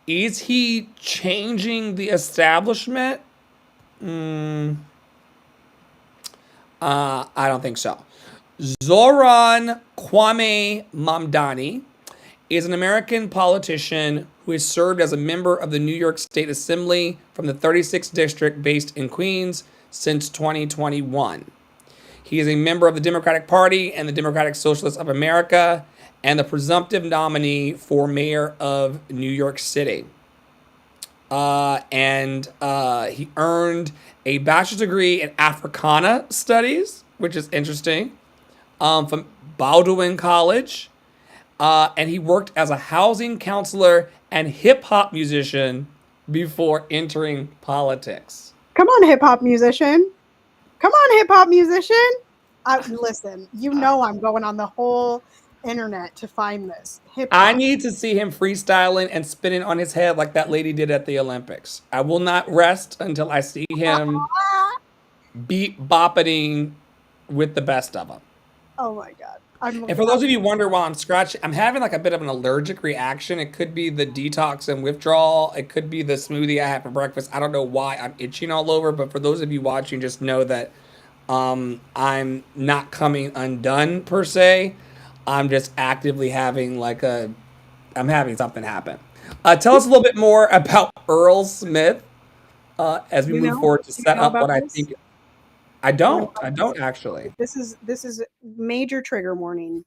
Is he changing the establishment? I don't think so. Zoran Kwame Mamdani is an American politician who has served as a member of the New York State Assembly from the 36th District based in Queens since 2021. He is a member of the Democratic Party and the Democratic Socialists of America and the presumptive nominee for mayor of New York City. And he earned a bachelor's degree in Africana Studies, which is interesting, from Baldwin College. And he worked as a housing counselor and hip-hop musician before entering politics. Come on, hip-hop musician. Listen, I'm going on the whole internet to find this. Hip-hop. I need to see him freestyling and spinning on his head like that lady did at the Olympics. I will not rest until I see him beat bopping with the best of them. Oh my God. And for those of you who wonder why I'm scratching, I'm having like a bit of an allergic reaction. It could be the detox and withdrawal. It could be the smoothie I had for breakfast. I don't know why I'm itching all over, but for those of you watching, just know that I'm not coming undone per se. I'm just actively having I'm having something happen. Tell us a little bit more about Earl Smith as we move forward to set up what I think. I don't actually. This is major trigger warning.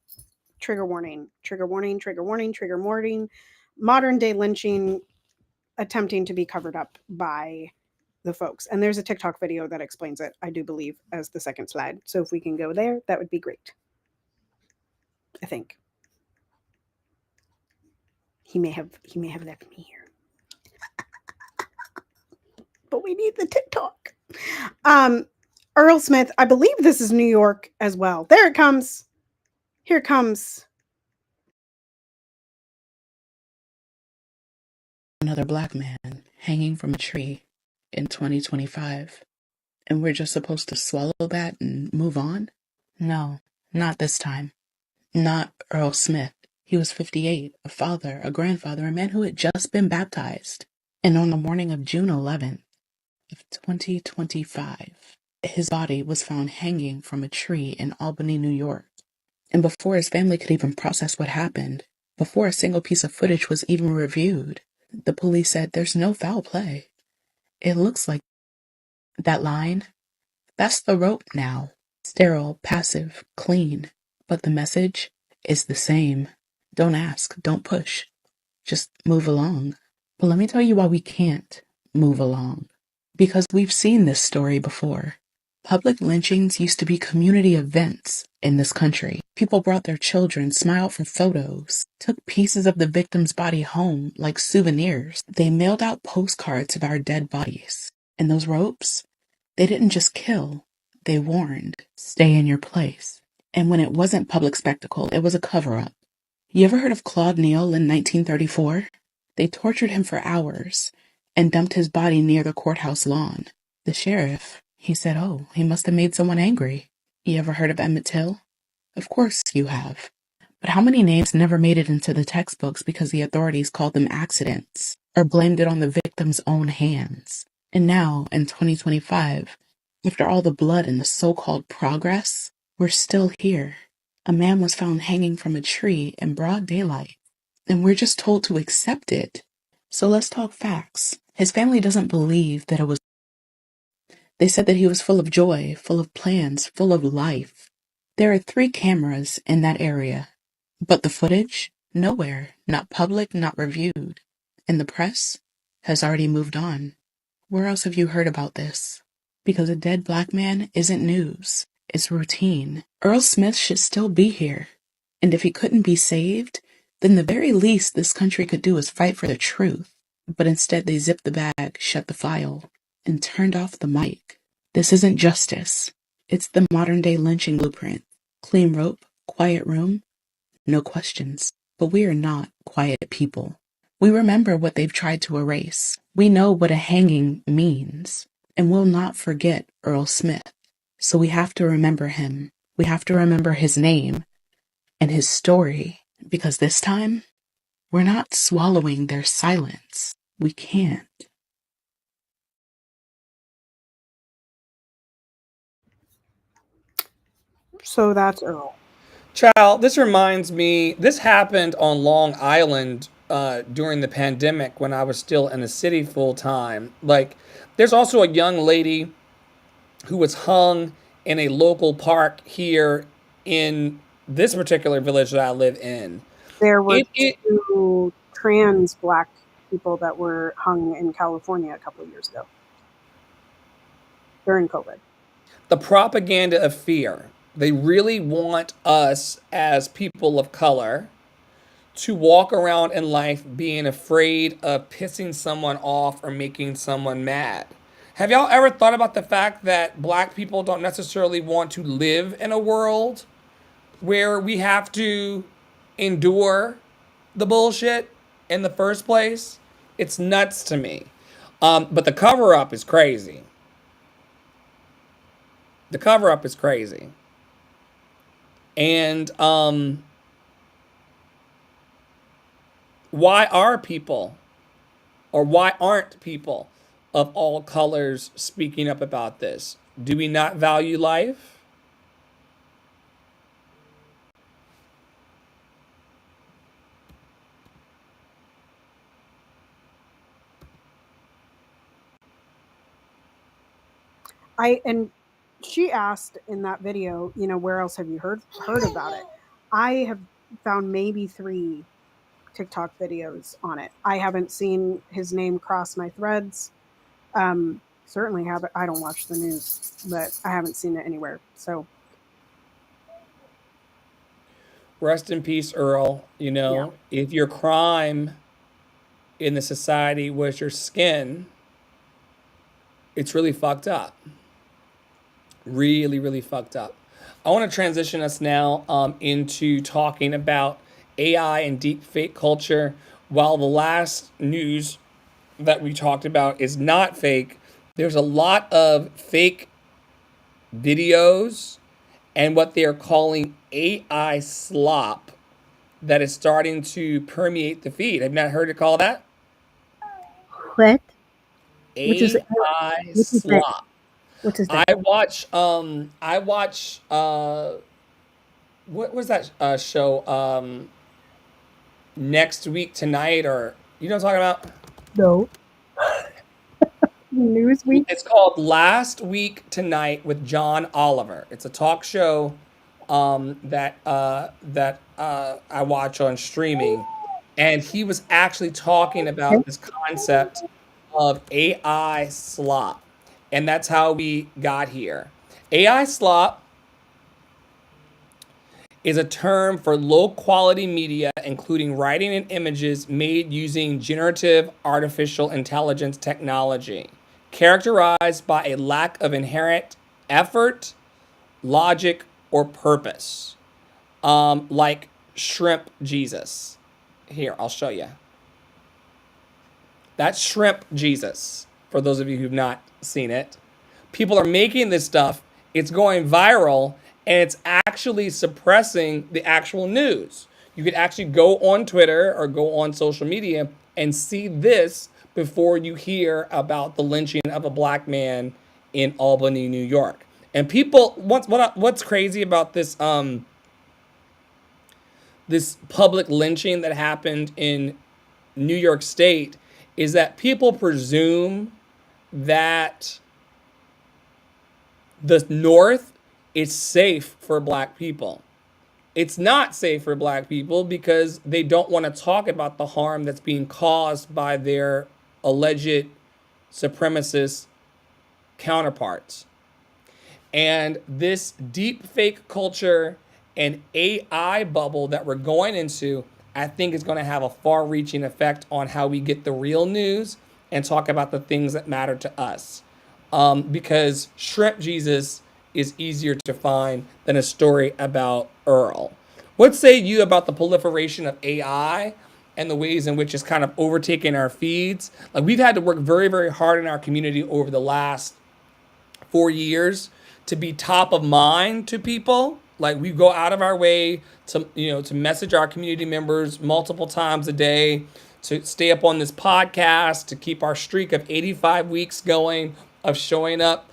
Modern day lynching attempting to be covered up by the folks. And there's a TikTok video that explains it, I do believe, as the second slide. So if we can go there, that would be great. I think. He may have left me here, but we need the TikTok. Um, Earl Smith, I believe this is New York as well. There it comes. Here comes. Another black man hanging from a tree in 2025. And we're just supposed to swallow that and move on? No, not this time. Not Earl Smith. He was 58, a father, a grandfather, a man who had just been baptized. And on the morning of June 11th of 2025, his body was found hanging from a tree in Albany, New York. And before his family could even process what happened, before a single piece of footage was even reviewed, the police said there's no foul play. It looks like that line, that's the rope now. Sterile, passive, clean. But the message is the same. Don't ask, don't push. Just move along. But let me tell you why we can't move along. Because we've seen this story before. Public lynchings used to be community events in this country. People brought their children, smiled for photos, took pieces of the victim's body home like souvenirs. They mailed out postcards of our dead bodies. And those ropes, they didn't just kill, they warned, stay in your place. And when it wasn't public spectacle, it was a cover-up. You ever heard of Claude Neal in 1934? They tortured him for hours and dumped his body near the courthouse lawn. The sheriff, he said, oh, he must have made someone angry. You ever heard of Emmett Till? Of course you have. But how many names never made it into the textbooks because the authorities called them accidents or blamed it on the victim's own hands? And now, in 2025, after all the blood and the so-called progress, we're still here. A man was found hanging from a tree in broad daylight, and we're just told to accept it. So let's talk facts. His family doesn't believe that it was. They said that he was full of joy, full of plans, full of life. There are 3 cameras in that area, but the footage, nowhere, not public, not reviewed. And the press has already moved on. Where else have you heard about this? Because a dead black man isn't news. It's routine. Earl Smith should still be here. And if he couldn't be saved, then the very least this country could do is fight for the truth. But instead they zipped the bag, shut the file, and turned off the mic. This isn't justice. It's the modern-day lynching blueprint. Clean rope, quiet room, no questions. But we are not quiet people. We remember what they've tried to erase. We know what a hanging means. And we'll not forget Earl Smith. So we have to remember him. We have to remember his name and his story. Because this time, we're not swallowing their silence. We can't. So that's Earl. Child, this reminds me, this happened on Long Island during the pandemic when I was still in the city full time. Like, there's also a young lady who was hung in a local park here in this particular village that I live in. There were It 2 trans black people that were hung in California a couple of years ago during COVID. the propaganda of fear. They really want us as people of color to walk around in life being afraid of pissing someone off or making someone mad. Have y'all ever thought about the fact that black people don't necessarily want to live in a world where we have to endure the bullshit in the first place? It's nuts to me. But the cover up is crazy. The cover up is crazy. And why are people, or why aren't people of all colors speaking up about this? Do we not value life? And she asked in that video, where else have you heard about it? I have found maybe 3 TikTok videos on it. I haven't seen his name cross my threads. Certainly haven't. I don't watch the news, but I haven't seen it anywhere. So Rest in peace, Earl. yeah, If your crime in the society was your skin, it's really fucked up. Really, really fucked up. I want to transition us now into talking about AI and deep fake culture. While the last news that we talked about is not fake, there's a lot of fake videos and what they're calling AI slop that is starting to permeate the feed. Have you not heard it called that? What? Which is AI which is that? slop. Which is I that? watch what was that show next week tonight, or you know what I'm talking about? No. Newsweek. It's called Last Week Tonight with John Oliver. It's a talk show that I watch on streaming, and he was actually talking about this concept of AI slop, and that's how we got here. AI slop is a term for low quality media, including writing and images made using generative artificial intelligence technology, characterized by a lack of inherent effort, logic, or purpose, like Shrimp Jesus. Here, I'll show you. That's Shrimp Jesus, for those of you who've not seen it. People are making this stuff, it's going viral, and it's actually suppressing the actual news. You could actually go on Twitter or go on social media and see this before you hear about the lynching of a black man in Albany, New York. And people, what's crazy about this public lynching that happened in New York State is that people presume that the North is safe for black people. It's not safe for black people because they don't want to talk about the harm that's being caused by their alleged supremacist counterparts. And this deep fake culture and AI bubble that we're going into, I think is going to have a far reaching effect on how we get the real news and talk about the things that matter to us. Because Shrimp Jesus is easier to find than a story about Earl. What say you about the proliferation of AI and the ways in which it's kind of overtaken our feeds? Like, we've had to work very, very hard in our community over the last 4 years to be top of mind to people. Like, we go out of our way to message our community members multiple times a day, to stay up on this podcast, to keep our streak of 85 weeks going of showing up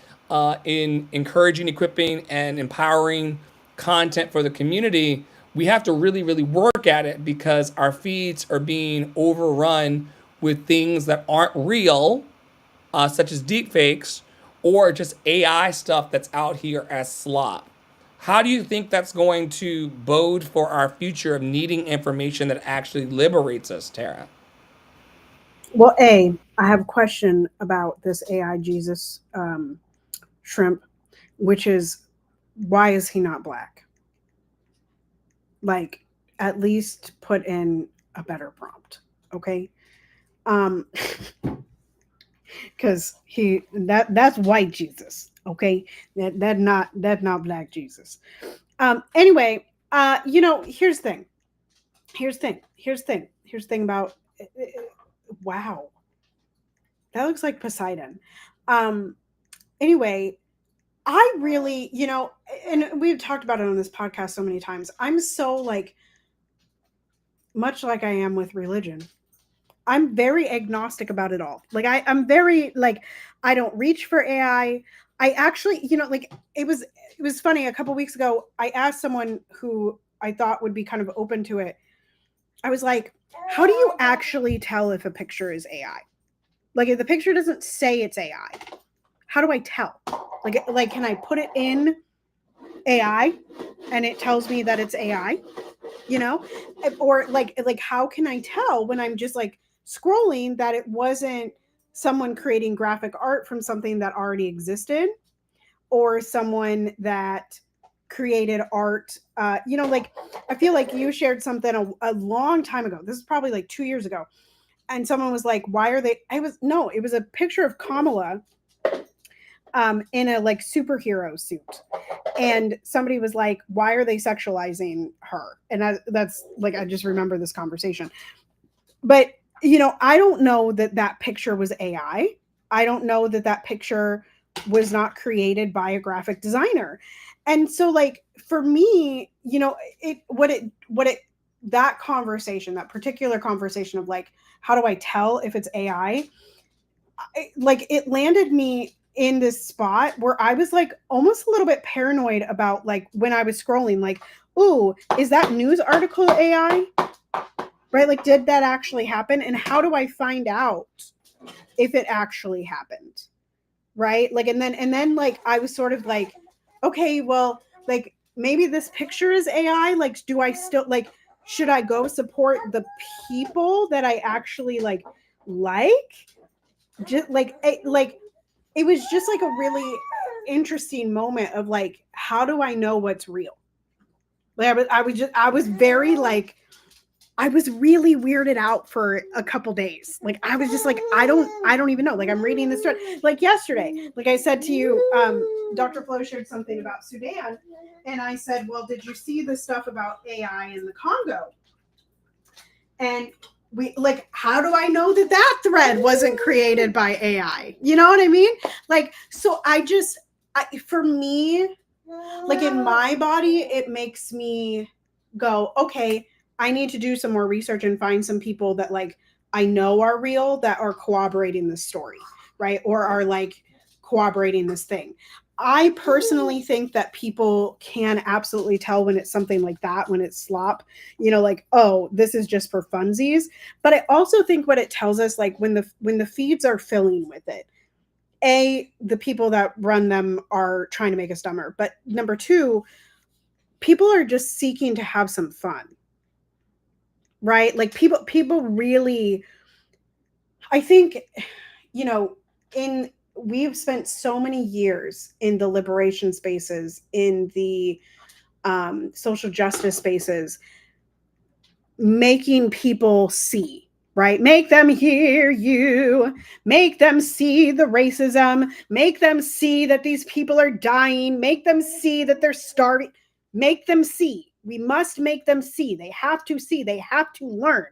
in encouraging, equipping, and empowering content for the community. We have to really, really work at it because our feeds are being overrun with things that aren't real, such as deepfakes, or just AI stuff that's out here as slop. How do you think that's going to bode for our future of needing information that actually liberates us, Tara? Well, I have a question about this AI Jesus shrimp, which is, why is he not black? Like, at least put in a better prompt, okay? Um, because that's white Jesus, okay? That's not black Jesus. Anyway, here's the thing. Here's the thing about wow, that looks like Poseidon. Um, anyway, I really, and we've talked about it on this podcast so many times. I'm so like, much like I am with religion, I'm very agnostic about it all. Like, I'm very like, I don't reach for AI. I actually, like, it was funny. A couple weeks ago, I asked someone who I thought would be kind of open to it. I was like, how do you actually tell if a picture is AI? Like, if the picture doesn't say it's AI, how do I tell? Like, can I put it in AI and it tells me that it's AI? Or like how can I tell when I'm just like scrolling that it wasn't someone creating graphic art from something that already existed, or someone that created art? Like, I feel like you shared something a long time ago. This is probably like 2 years ago, and someone was like, why are they, it was a picture of Kamala in a like superhero suit. And somebody was like, why are they sexualizing her? And that's like, I just remember this conversation. But, you know, I don't know that that picture was AI. I don't know that that picture was not created by a graphic designer. And so like for me, you know, that conversation, that particular conversation of like, how do I tell if it's AI? Like it landed me in this spot where I was like almost a little bit paranoid about like when I was scrolling, like, ooh, is that news article AI? Right? Like, did that actually happen? And how do I find out if it actually happened? Right? Like, and then like I was sort of like, okay, well, like maybe this picture is AI. Like, do I still like, should I go support the people that I actually like? Just like it was just like a really interesting moment of like, how do I know what's real? Like I was very like, I was really weirded out for a couple days. Like I was just like, I don't even know. Like I'm reading this story. Like yesterday, like I said to you, Dr. Flo shared something about Sudan, and I said, well, did you see the stuff about AI in the Congo? And we like, how do I know that that thread wasn't created by AI? You know what I mean? Like, so for me, like in my body, it makes me go, okay, I need to do some more research and find some people that like I know are real that are corroborating this story, right? Or are like corroborating this thing. I personally think that people can absolutely tell when it's something like that, when it's slop, you know, like, oh, this is just for funsies. But I also think what it tells us, like when the feeds are filling with it, the people that run them are trying to make us dumber. But number two, people are just seeking to have some fun, right? Like people really, I think, you know, we've spent so many years in the liberation spaces, in the social justice spaces, making people see, right? Make them hear you, make them see the racism, make them see that these people are dying, make them see that they're starving, make them see. We must make them see. They have to see, they have to learn.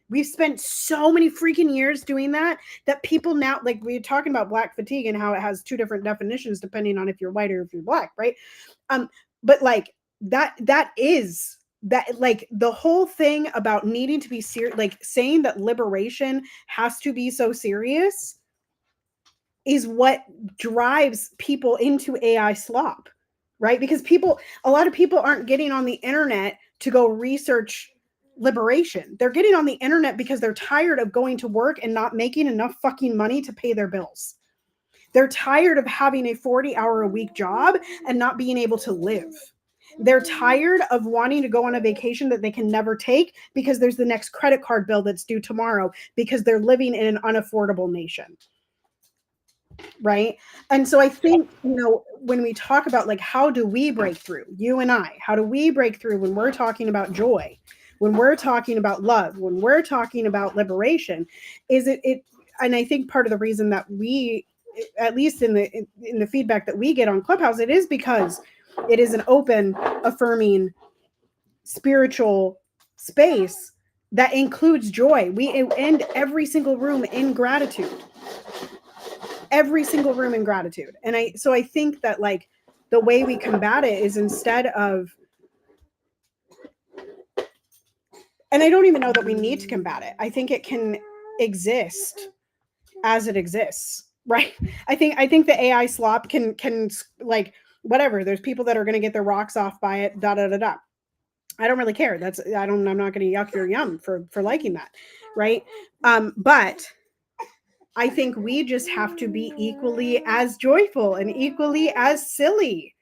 We've spent so many freaking years doing that people now, like we were talking about black fatigue and how it has two different definitions depending on if you're white or if you're black, right? But like that is that, like the whole thing about needing to be serious, like saying that liberation has to be so serious is what drives people into AI slop, right? Because a lot of people aren't getting on the internet to go research liberation. They're getting on the internet because they're tired of going to work and not making enough fucking money to pay their bills. They're tired of having a 40-hour-a-week job and not being able to live. They're tired of wanting to go on a vacation that they can never take because there's the next credit card bill that's due tomorrow because they're living in an unaffordable nation. Right. And so I think, you know, when we talk about like, how do we break through, you and I, how do we break through when we're talking about joy, when we're talking about love, when we're talking about liberation, is it, and I think part of the reason that we, at least in the feedback that we get on Clubhouse, it is because it is an open, affirming, spiritual space that includes joy. We end every single room in gratitude. Every single room in gratitude. And I think that like the way we combat it is instead of, and I don't even know that we need to combat it. I think it can exist as it exists, right? I think the AI slop can like whatever. There's people that are going to get their rocks off by it. Da da da da. I don't really care. I'm not going to yuck your yum for liking that, right? But I think we just have to be equally as joyful and equally as silly,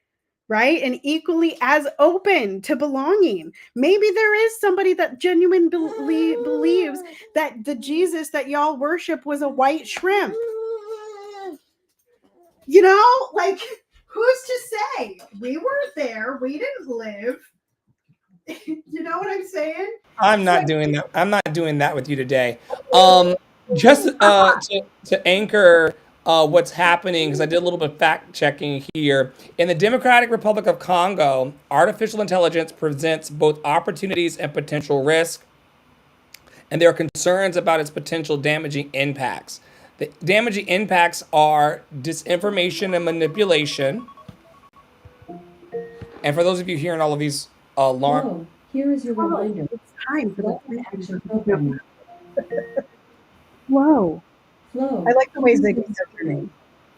right? And equally as open to belonging. Maybe there is somebody that genuinely believes that the Jesus that y'all worship was a white shrimp. You know, like, who's to say? We weren't there. We didn't live You know what I'm saying? I'm So not doing that. I'm not doing that with you today. Just to anchor what's happening, because I did a little bit of fact checking here. In the Democratic Republic of Congo, artificial intelligence presents both opportunities and potential risk, and there are concerns about its potential damaging impacts. The damaging impacts are disinformation and manipulation. And for those of you hearing all of these alarm, Hello, here is your oh, reminder. it's time for the Love and three Action things. No. Programming. Whoa. I Flow, like the way please Ziggy listen said to your me. name.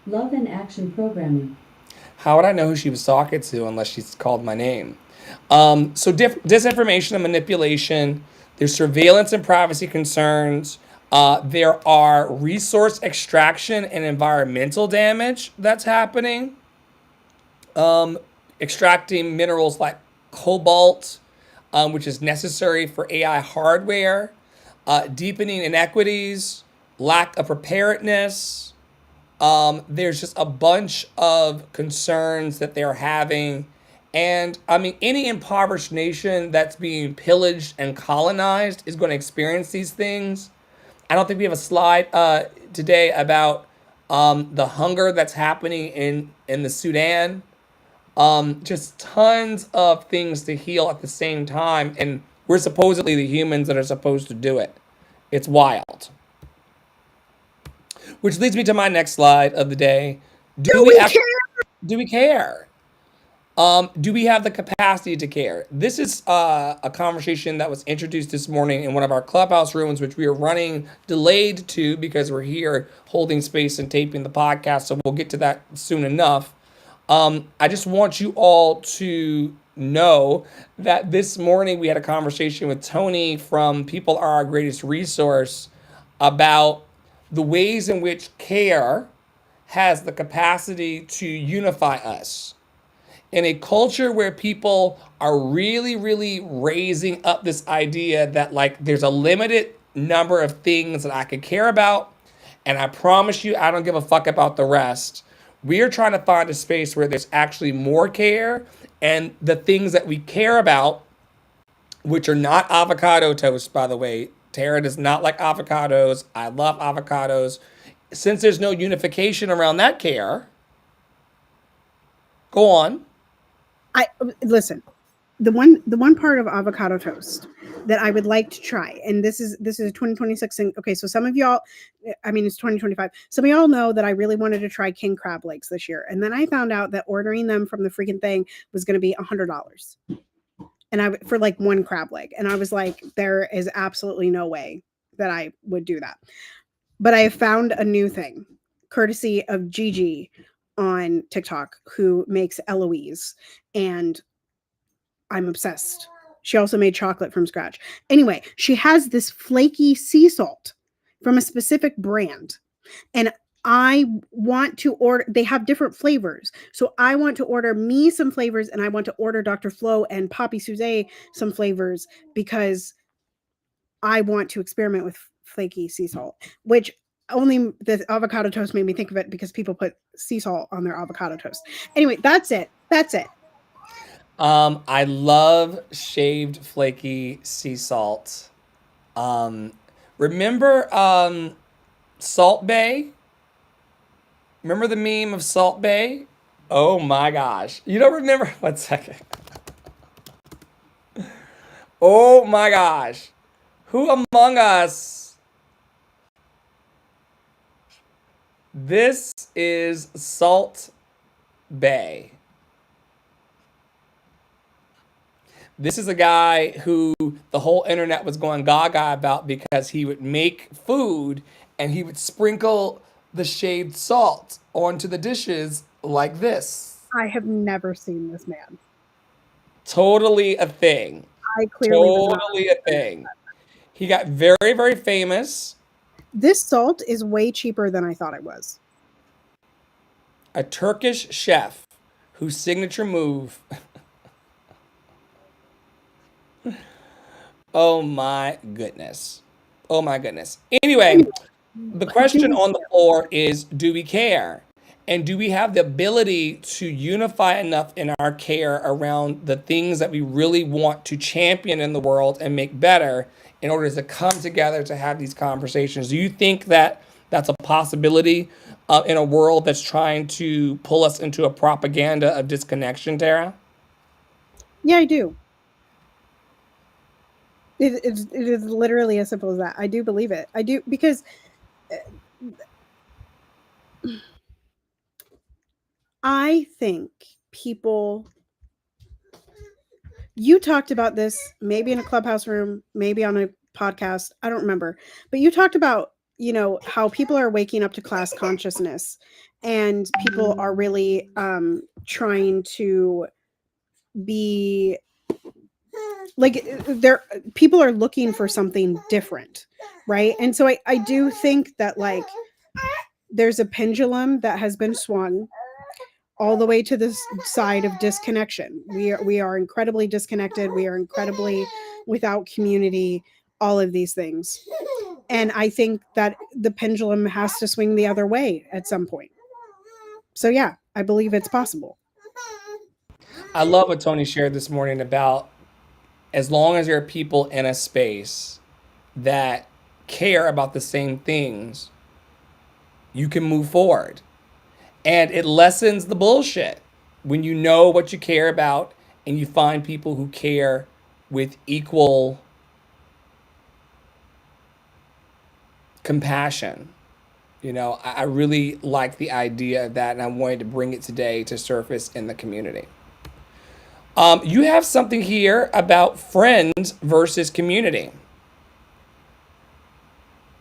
Love and Action Programming. how would I know who she was talking to unless she's called my name? So disinformation and manipulation. There's surveillance and privacy concerns. There are resource extraction and environmental damage that's happening. Extracting minerals like cobalt, which is necessary for AI hardware. Deepening inequities, lack of preparedness. There's just a bunch of concerns that they're having. And I mean, any impoverished nation that's being pillaged and colonized is going to experience these things. I don't think we have a slide today about the hunger that's happening in the Sudan. Just tons of things to heal at the same time. And we're supposedly the humans that are supposed to do it. It's wild. Which leads me to my next slide of the day. Do Do we we actually care? do we care? Do we have the capacity to care? This is a conversation that was introduced this morning in one of our clubhouse rooms, which we are running delayed to because we're here holding space and taping the podcast. So we'll get to that soon enough. I just want you all to know that this morning we had a conversation with Tony from People Are Our Greatest Resource about the ways in which care has the capacity to unify us in a culture where people are really, really raising up this idea that like there's a limited number of things that I could care about, and I promise you I don't give a fuck about the rest. We are trying to find a space where there's actually more care, and the things that we care about, which are not avocado toast, by the way. Tara does not like avocados. I love avocados. Since there's no unification around that care, go on. I listen. The one part of avocado toast that I would like to try, and this is a 2026 thing. Okay, so some of y'all, I mean it's 2025. Some of y'all know that I really wanted to try king crab legs this year, and then I found out that ordering them from the freaking thing was going to be $100, and I for like one crab leg, and I was like, there is absolutely no way that I would do that. But I have found a new thing, courtesy of Gigi on TikTok, who makes Eloise, and I'm obsessed. She also made chocolate from scratch. Anyway, she has this flaky sea salt from a specific brand. And I want to order, they have different flavors. So I want to order me some flavors, and I want to order Dr. Flo and Poppy Suze some flavors because I want to experiment with flaky sea salt, which only the avocado toast made me think of it because people put sea salt on their avocado toast. Anyway, that's it. That's it. I love shaved flaky sea salt. Um, remember Salt Bay? Remember the meme of Salt Bay? Oh my gosh. You don't remember? One second. Oh my gosh. Who among us? This is Salt Bay. This is a guy who the whole internet was going gaga about because he would make food and he would sprinkle the shaved salt onto the dishes like this. I have never seen this man. Totally a thing. I clearly was not. Totally a thing. He got very, very famous. This salt is way cheaper than I thought it was. A Turkish chef whose signature move. Oh my goodness. Oh my goodness. Anyway, the question on the floor is, do we care? And do we have the ability to unify enough in our care around the things that we really want to champion in the world and make better in order to come together to have these conversations? Do you think that that's a possibility in a world that's trying to pull us into a propaganda of disconnection, Tara? Yeah, I do. It is literally as simple as that. I do believe it. I do, because I think people, you talked about this maybe in a clubhouse room, maybe on a podcast, I don't remember, but you talked about, you know, how people are waking up to class consciousness, and people are really trying to be like, they're, people are looking for something different, right? And so I do think that, like, there's a pendulum that has been swung all the way to this side of disconnection. We are incredibly disconnected. We are incredibly without community, all of these things. And I think that the pendulum has to swing the other way at some point. So yeah, I believe it's possible. I love what Tony shared this morning about as long as there are people in a space that care about the same things, you can move forward. And it lessens the bullshit when you know what you care about and you find people who care with equal compassion. You know, I really like the idea of that, and I wanted to bring it today to surface in the community. You have something here about friends versus community.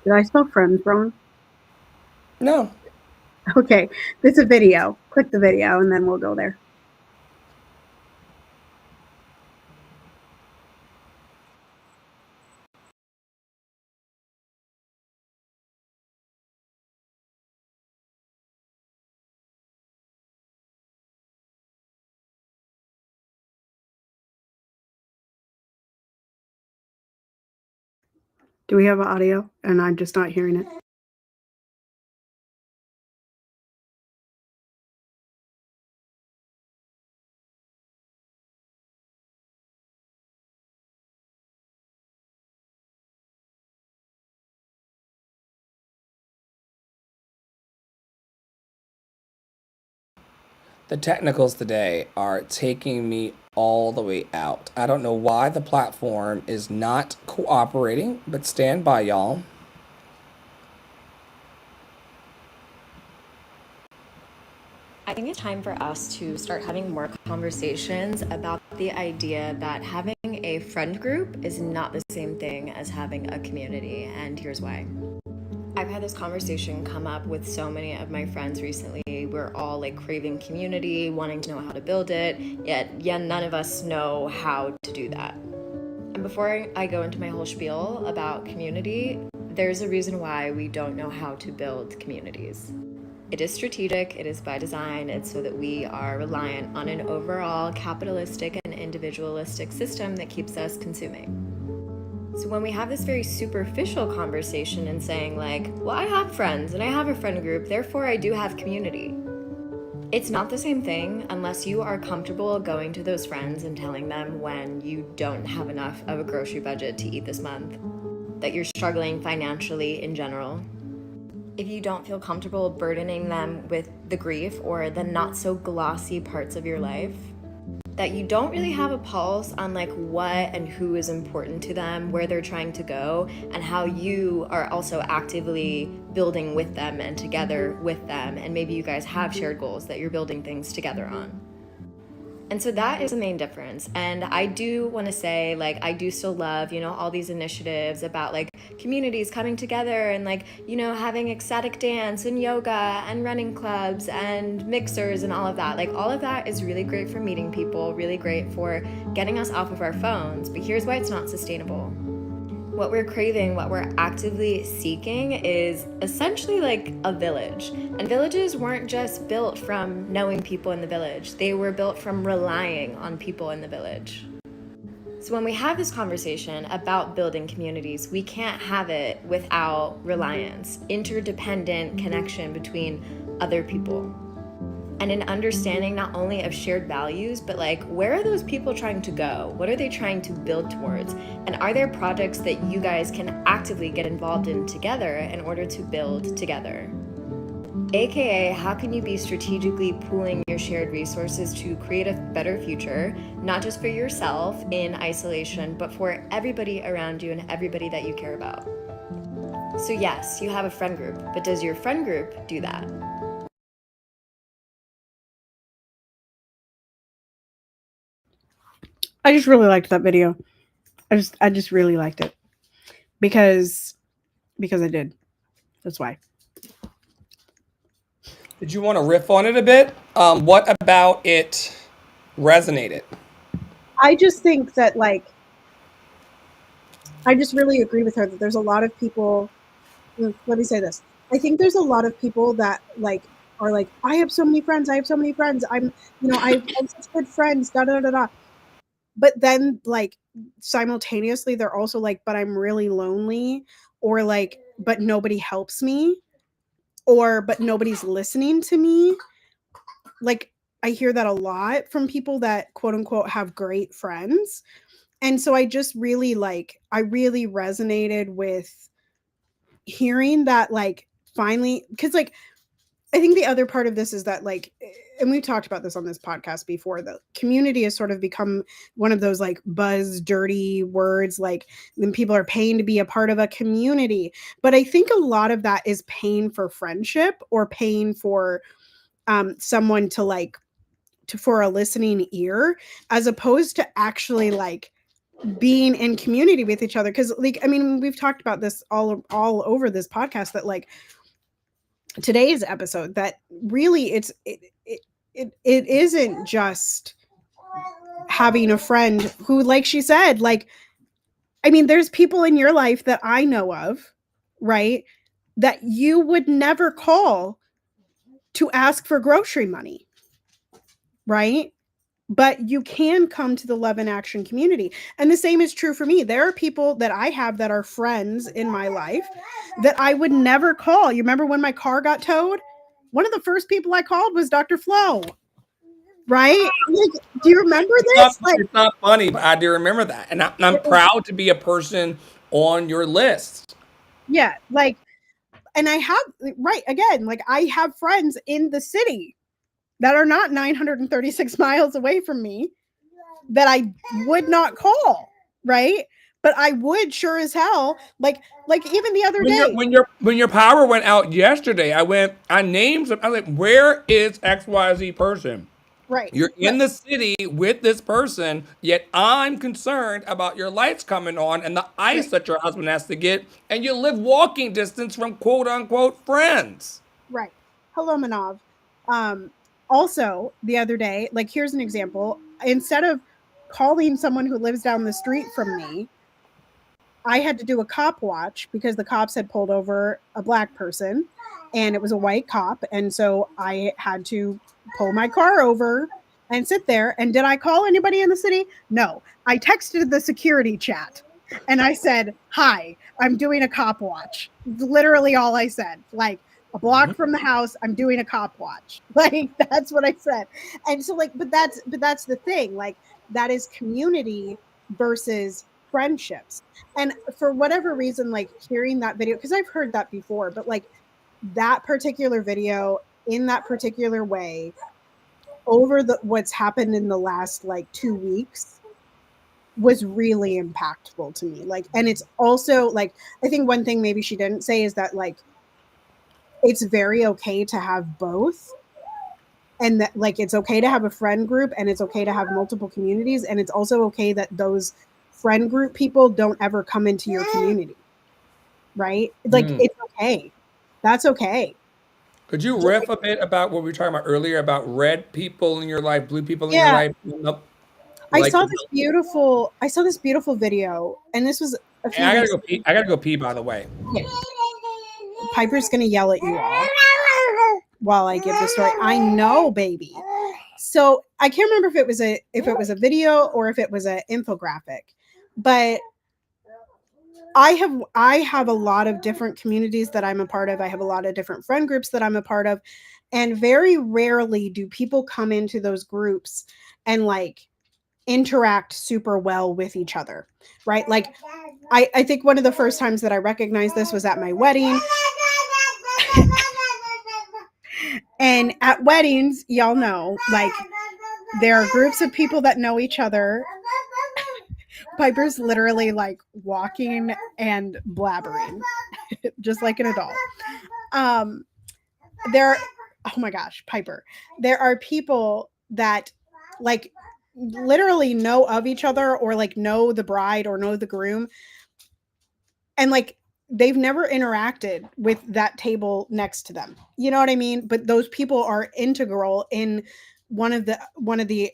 Did I spell friends wrong? No. Okay, it's a video. Click the video and then we'll go there. Do we have audio? And I'm just not hearing it. The technicals today are taking me all the way out. I don't know why the platform is not cooperating, but stand by, y'all. I think it's time for us to start having more conversations about the idea that having a friend group is not the same thing as having a community, and here's why. I've had this conversation come up with so many of my friends recently. We're all like craving community, wanting to know how to build it, yet none of us know how to do that. And before I go into my whole spiel about community, there's a reason why we don't know how to build communities. It is strategic, it is by design, it's so that we are reliant on an overall capitalistic and individualistic system that keeps us consuming. So when we have this very superficial conversation and saying like, well, I have friends and I have a friend group, therefore I do have community. It's not the same thing unless you are comfortable going to those friends and telling them when you don't have enough of a grocery budget to eat this month, that you're struggling financially in general. If you don't feel comfortable burdening them with the grief or the not so glossy parts of your life, that you don't really have a pulse on like what and who is important to them, where they're trying to go, and how you are also actively building with them and together with them, and maybe you guys have shared goals that you're building things together on. And so that is the main difference. And I do want to say, like, I do still love, you know, all these initiatives about like communities coming together and like, you know, having ecstatic dance and yoga and running clubs and mixers and all of that. Like, all of that is really great for meeting people, really great for getting us off of our phones. But here's why it's not sustainable. What we're craving, what we're actively seeking is essentially like a village. And villages weren't just built from knowing people in the village. They were built from relying on people in the village. So when we have this conversation about building communities, we can't have it without reliance, interdependent connection between other people. and an understanding not only of shared values, but like, where are those people trying to go? What are they trying to build towards? And are there projects that you guys can actively get involved in together in order to build together? AKA, how can you be strategically pooling your shared resources to create a better future, not just for yourself in isolation, but for everybody around you and everybody that you care about? So yes, you have a friend group, but does your friend group do that? I just really liked that video. I just really liked it because I did. That's why. Did you want to riff on it a bit? What about it resonated? I just think that like I just really agree with her that there's a lot of people. Let me say this. I think there's a lot of people that like are like, I have so many friends. I have so many friends. I have such good friends. Da da da da. But then like simultaneously, they're also like, but I'm really lonely, or like, but nobody helps me, or but nobody's listening to me. Like I hear that a lot from people that quote unquote have great friends. And so I just really I really resonated with hearing that, like, finally, because like I think the other part of this is that like, and we've talked about this on this podcast before, the community has sort of become one of those like buzz dirty words, like when people are paying to be a part of a community. But I think a lot of that is paying for friendship or paying for someone to like for a listening ear, as opposed to actually like being in community with each other. Because like, I mean, we've talked about this all over this podcast, that like today's episode, that really it isn't just having a friend who, like she said, like, I mean, there's people in your life that I know of, right, that you would never call to ask for grocery money, right? But you can come to the Love in Action community. And the same is true for me. There are people that I have that are friends in my life that I would never call. You remember when my car got towed? One of the first people I called was Dr. Flo, right? Like, do you remember this? Like, It's not funny, but I do remember that. And I'm proud to be a person on your list. yeah, like, and I have, right, again, like I have friends in the city that are not 936 miles away from me that I would not call, right? But I would sure as hell, like even the other day. When your power went out yesterday, I named some. I was like, where is XYZ person? Right. You're in the city with this person, yet I'm concerned about your lights coming on and the ice that your husband has to get, and you live walking distance from quote unquote friends. Right. Hello, Manav. Also, the other day, like, here's an example. Instead of calling someone who lives down the street from me, I had to do a cop watch because the cops had pulled over a black person and it was a white cop. And so I had to pull my car over and sit there. And did I call anybody in the city? No. I texted the security chat and I said, "Hi, I'm doing a cop watch." Literally all I said. Like, a block from the house, I'm doing a cop watch. Like, that's what I said. And so like, but that's the thing. Like, that is community versus friendships. And for whatever reason, like hearing that video, because I've heard that before, but like that particular video in that particular way over what's happened in the last like 2 weeks was really impactful to me. Like, and it's also like, I think one thing maybe she didn't say is that like it's very okay to have both, and that like it's okay to have a friend group and it's okay to have multiple communities, and it's also okay that those friend group people don't ever come into your community, right? Like, it's okay. That's okay. Could you riff a bit about what we were talking about earlier about red people in your life, blue people in your Yeah. life? I Like, saw this beautiful video, and this was a few I gotta weeks go pee. I gotta go pee. By the way, ago. Piper's gonna yell at you all while I give the story. I know, baby. So I can't remember if it was a video or if it was an infographic, but I have a lot of different communities that I'm a part of. I have a lot of different friend groups that I'm a part of, and very rarely do people come into those groups and like interact super well with each other, right? Like I think one of the first times that I recognized this was at my wedding. And at weddings, y'all know, like there are groups of people that know each other. Piper's literally like walking and blabbering, just like an adult. Um, there, oh my gosh, Piper. There are people that like literally know of each other or like know the bride or know the groom, and like they've never interacted with that table next to them. You know what I mean? But those people are integral in one of the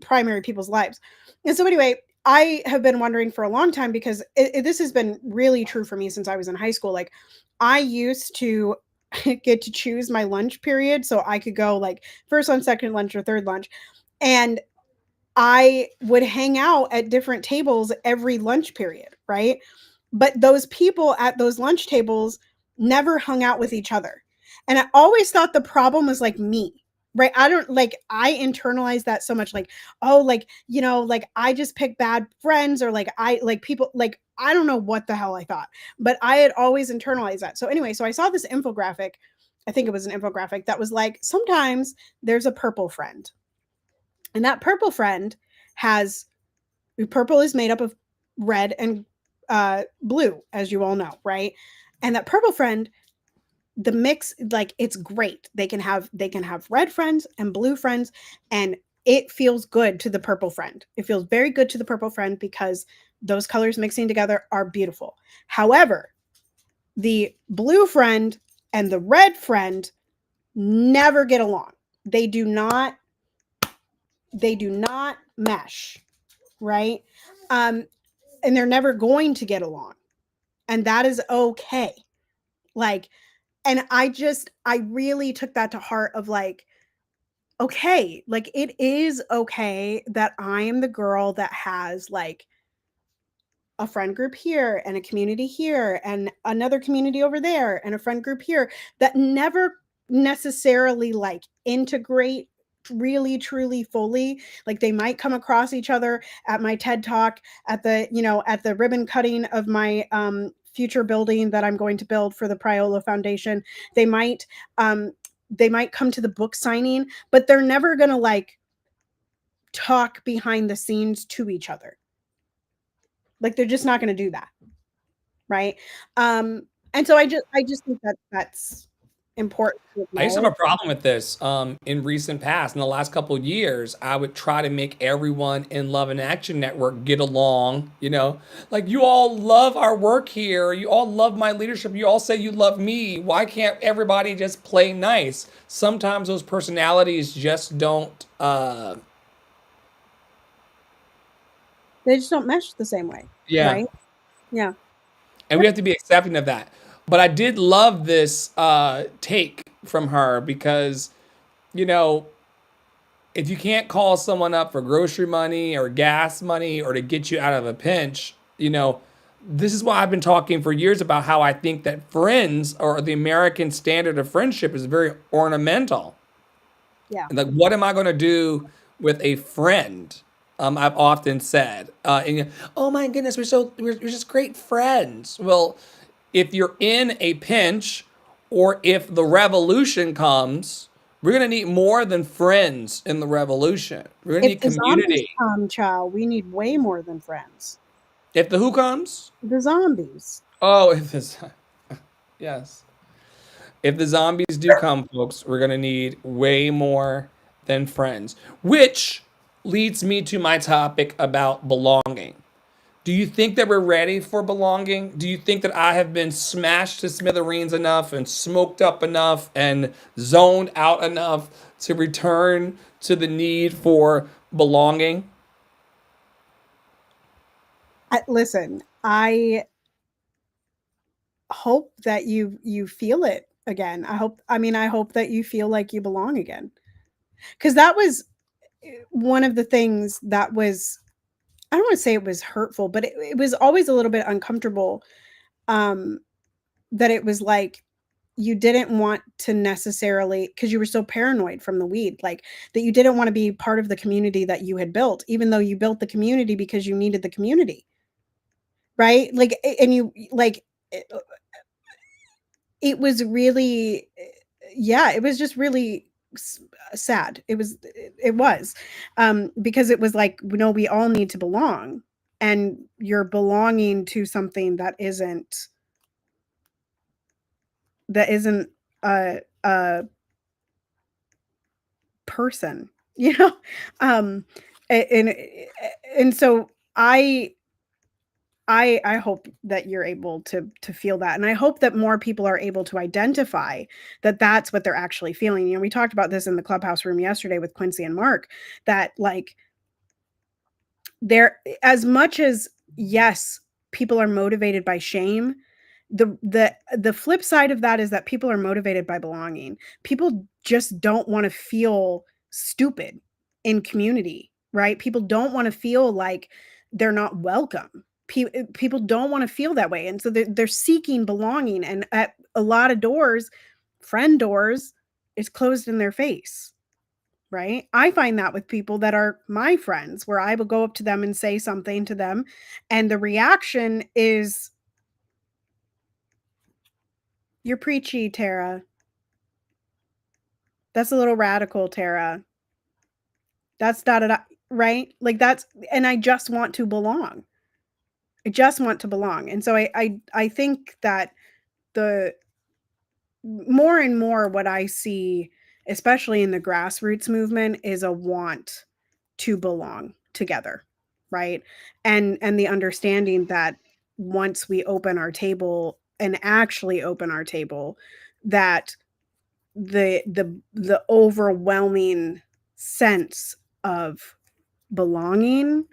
primary people's lives. And so anyway, I have been wondering for a long time because this has been really true for me since I was in high school. Like I used to get to choose my lunch period so I could go like first lunch, second lunch, or third lunch. And I would hang out at different tables every lunch period, right? But those people at those lunch tables never hung out with each other. And I always thought the problem was like me, right? I don't like, I internalized that so much like, oh, like, you know, like I just pick bad friends or like I like people, like, I don't know what the hell I thought, but I had always internalized that. So anyway, so I saw this infographic. I think it was an infographic that was like, sometimes there's a purple friend. And that purple friend has purple is made up of red and blue, as you all know, right? And that purple friend, the mix, like it's great. They can have red friends and blue friends, and it feels good to the purple friend. It feels very good to the purple friend because those colors mixing together are beautiful. However, the blue friend and the red friend never get along. They do not mesh, right? And they're never going to get along. And that is okay. Like, and I really took that to heart of like, okay, like it is okay that I am the girl that has like a friend group here and a community here and another community over there and a friend group here that never necessarily like integrate really truly fully. Like they might come across each other at my TED talk, at the, you know, at the ribbon cutting of my future building that I'm going to build for the Priola Foundation. They might come to the book signing, but they're never going to like talk behind the scenes to each other. Like they're just not going to do that, right? And so I just think that that's important to I used to have acknowledge. a problem with this in recent past. In the last couple of years, I would try to make everyone in Love and Action Network get along. You know, like you all love our work here. You all love my leadership. You all say you love me. Why can't everybody just play nice? Sometimes those personalities just don't. They just don't mesh the same way, Yeah, right? Yeah. and we have to be accepting of that. But I did love this take from her because you know if you can't call someone up for grocery money or gas money or to get you out of a pinch, you know, this is why I've been talking for years about how I think that friends or the American standard of friendship is very ornamental. Yeah. And like, what am I going to do with a friend? I've often said, oh my goodness, we're just great friends. Well, if you're in a pinch or if the revolution comes, we're gonna need more than friends in the revolution. We're gonna If need the zombies community. come, child, we need way more than friends. If the who comes, The zombies. oh, if this, yes, if the zombies do come, folks, we're gonna need way more than friends. Which leads me to my topic about belonging. Do you think that we're ready for belonging? Do you think that I have been smashed to smithereens enough and smoked up enough and zoned out enough to return to the need for belonging? Listen, I hope that you feel it again. I hope that you feel like you belong again. Cuz that was one of the things that was I don't want to say it was hurtful, but it was always a little bit uncomfortable. That it was like you didn't want to necessarily, because you were so paranoid from the weed, like that you didn't want to be part of the community that you had built, even though you built the community because you needed the community, right? Like, and you like it was really, yeah, it was just really sad. It was because it was like, no, we all need to belong, and you're belonging to something that isn't a person, you know. um and so I hope that you're able to feel that, and I hope that more people are able to identify that that's what they're actually feeling. You know, we talked about this in the clubhouse room yesterday with Quincy and Mark, that like there, as much as, yes, people are motivated by shame, the flip side of that is that people are motivated by belonging. People just don't want to feel stupid in community, right? People don't want to feel like they're not welcome. People don't want to feel that way, and so they're seeking belonging, and at a lot of doors, friend doors, is closed in their face. Right? I find that with people that are my friends, where I will go up to them and say something to them, and the reaction is, "You're preachy, Tara. That's a little radical, Tara. That's da da da." Right? Like that's, and I just want to belong. I just want to belong. And so I think that the more and more what I see, especially in the grassroots movement, is a want to belong together, right? And the understanding that once we open our table and actually open our table, that the overwhelming sense of belonging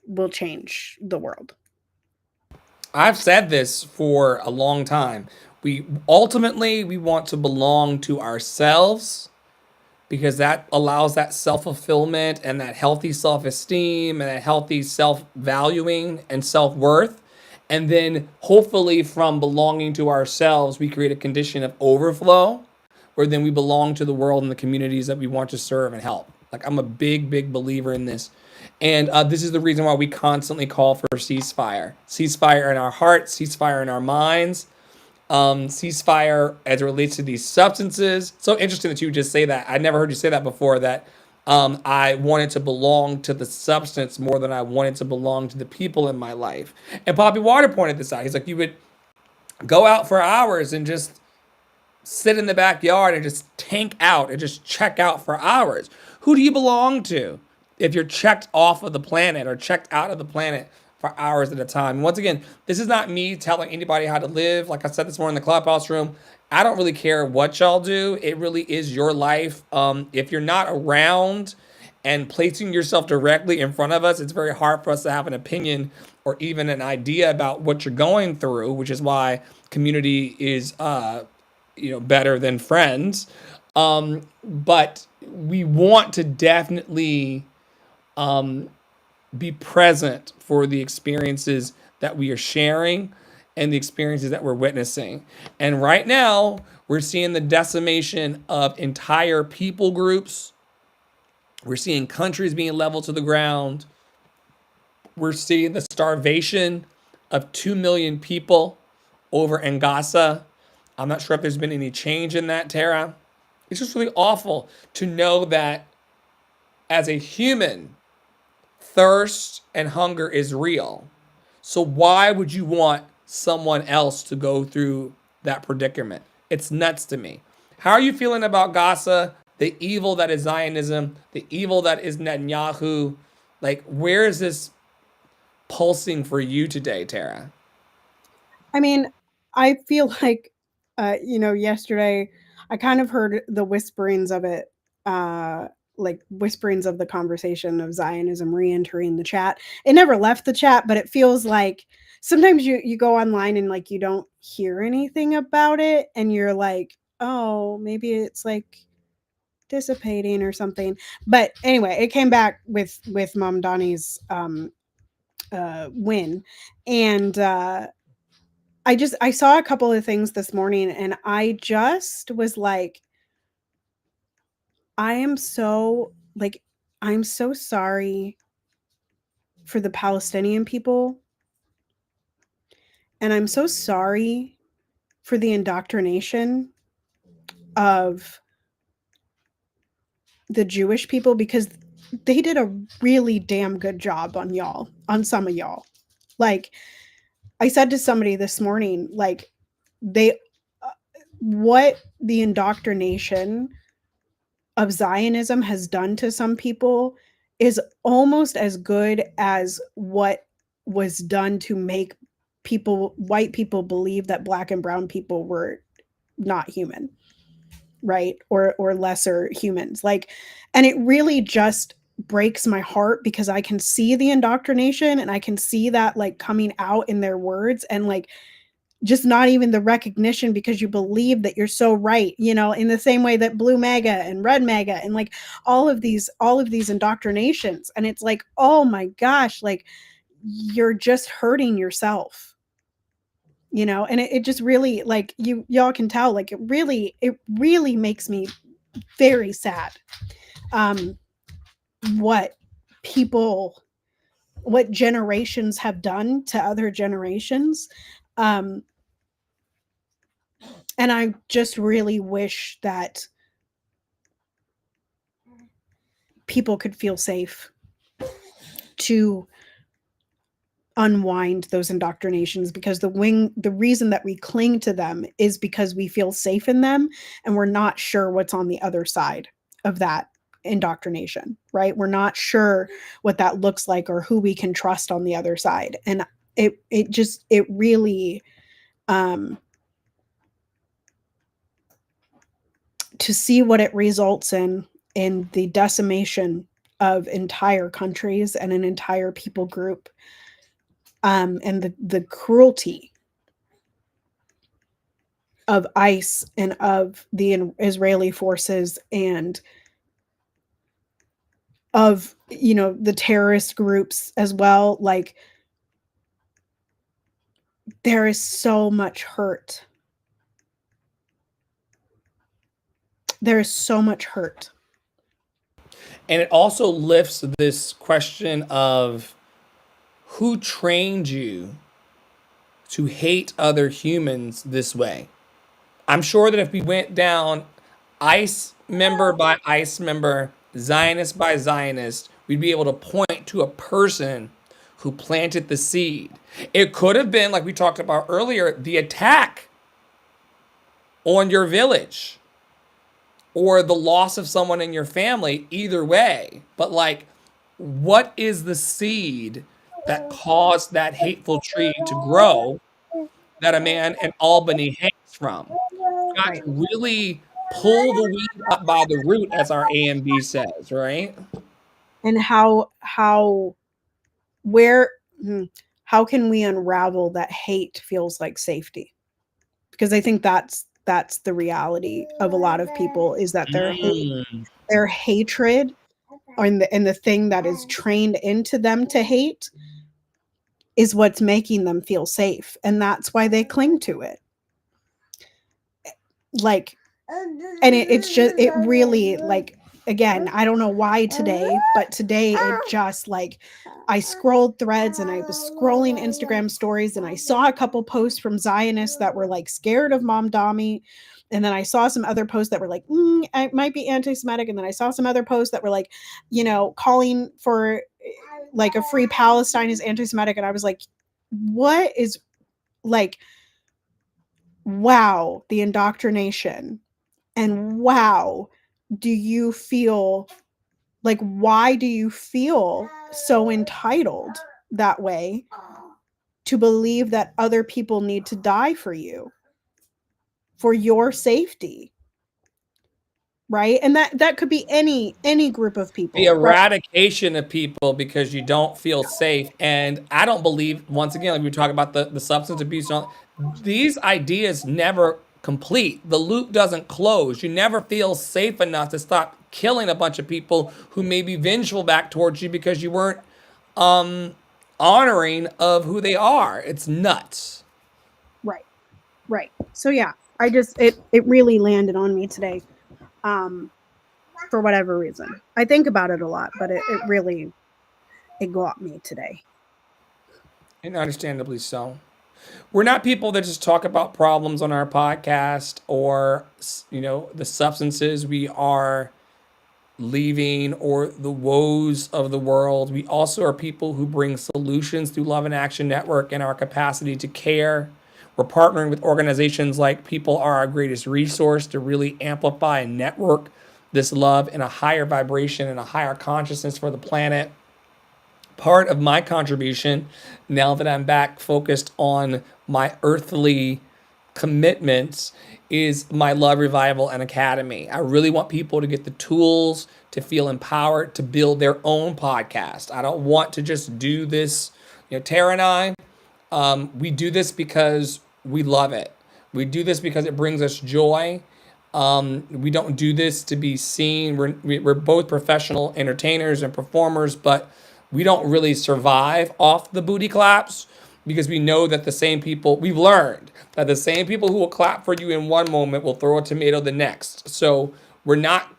will change the world. I've said this for a long time. We ultimately we want to belong to ourselves because that allows that self-fulfillment and that healthy self-esteem and that healthy self-valuing and self-worth. And then hopefully from belonging to ourselves, we create a condition of overflow where then we belong to the world and the communities that we want to serve and help. Like I'm a big, big believer in this. And this is the reason why we constantly call for ceasefire. Ceasefire in our hearts, ceasefire in our minds, ceasefire as it relates to these substances. So interesting that you just say that. I never heard you say that before, that I wanted to belong to the substance more than I wanted to belong to the people in my life. And Poppy Water pointed this out. He's like, you would go out for hours and just sit in the backyard and just tank out and just check out for hours. Who do you belong to if you're checked off of the planet or checked out of the planet for hours at a time? And once again, this is not me telling anybody how to live. Like I said this morning in the clubhouse room, I don't really care what y'all do. It really is your life. If you're not around and placing yourself directly in front of us, it's very hard for us to have an opinion or even an idea about what you're going through, which is why community is better than friends. But we want to definitely be present for the experiences that we are sharing and the experiences that we're witnessing. And right now, we're seeing the decimation of entire people groups. We're seeing countries being leveled to the ground. We're seeing the starvation of 2 million people over in Gaza. I'm not sure if there's been any change in that, Tara. It's just really awful to know that as a human, thirst and hunger is real. So why would you want someone else to go through that predicament? It's nuts to me. How are you feeling about Gaza, the evil that is Zionism, the evil that is Netanyahu? Like, where is this pulsing for you today, Tara? I mean, I feel like, yesterday I kind of heard the whisperings of it, like whisperings of the conversation of Zionism re-entering the chat. It never left the chat, but it feels like sometimes you go online and like you don't hear anything about it, and you're like, oh, maybe it's like dissipating or something. But anyway, it came back with Mom Donnie's win. And I saw a couple of things this morning, and I just was like, I'm so sorry for the Palestinian people, and I'm so sorry for the indoctrination of the Jewish people, because they did a really damn good job on some of y'all. Like, I said to somebody this morning, like, they what the indoctrination of Zionism has done to some people is almost as good as what was done to make white people believe that black and brown people were not human, right? Or lesser humans. Like, and it really just breaks my heart, because I can see the indoctrination, and I can see that, like, coming out in their words, and like, just not even the recognition, because you believe that you're so right, in the same way that blue MAGA and red MAGA and like all of these indoctrinations. And it's like, oh my gosh, like, you're just hurting yourself, and it just really, like, y'all can tell, like, it really makes me very sad, what what generations have done to other generations. um And I just really wish that people could feel safe to unwind those indoctrinations, because the reason that we cling to them is because we feel safe in them, and we're not sure what's on the other side of that indoctrination, right? We're not sure what that looks like, or who we can trust on the other side. And it really, to see what it results in the decimation of entire countries and an entire people group, and the cruelty of ICE and of the Israeli forces, and of the terrorist groups as well. Like, there is so much hurt. There is so much hurt. And it also lifts this question of who trained you to hate other humans this way. I'm sure that if we went down ICE member by ICE member, Zionist by Zionist, we'd be able to point to a person who planted the seed. It could have been, like we talked about earlier, the attack on your village or the loss of someone in your family, either way. But, like, what is the seed that caused that hateful tree to grow that a man in Albany hangs from? You got Right. to really pull the weed up by the root, as our AMB says, right? And how can we unravel that hate feels like safety? Because I think that's the reality of a lot of people, is that their hatred, and the thing that is trained into them to hate, is what's making them feel safe, and that's why they cling to it. Like, and it's just, it really, like, again, I don't know why today, but today it just, like, I scrolled threads, and I was scrolling Instagram stories, and I saw a couple posts from Zionists that were like scared of Mom Dami. And then I saw some other posts that were like, it might be anti-Semitic. And then I saw some other posts that were like, calling for, like, a free Palestine is anti-Semitic. And I was like, what is, like, wow, the indoctrination. And wow, do you feel like, why do you feel so entitled that way to believe that other people need to die for you, for your safety? Right? And that could be any group of The people, right? eradication of people because you don't feel safe. And I don't believe, once again, like we talk about the substance abuse, and all, these ideas never complete. The loop doesn't close. You never feel safe enough to stop killing a bunch of people who may be vengeful back towards you because you weren't honoring of who they are. It's nuts. Right. So yeah, it really landed on me today. For whatever reason. I think about it a lot, but it really it got me today. And understandably so. We're not people that just talk about problems on our podcast or, the substances we are leaving or the woes of the world. We also are people who bring solutions through Love and Action Network and our capacity to care. We're partnering with organizations like People Are Our Greatest Resource to really amplify and network this love in a higher vibration and a higher consciousness for the planet. Part of my contribution, now that I'm back focused on my earthly commitments, is my Love Revival and Academy. I really want people to get the tools to feel empowered to build their own podcast. I don't want to just do this. Tara and I, we do this because we love it. We do this because it brings us joy. We don't do this to be seen. We're both professional entertainers and performers, but we don't really survive off the booty claps because we know that we've learned that the same people who will clap for you in one moment will throw a tomato the next. So we're not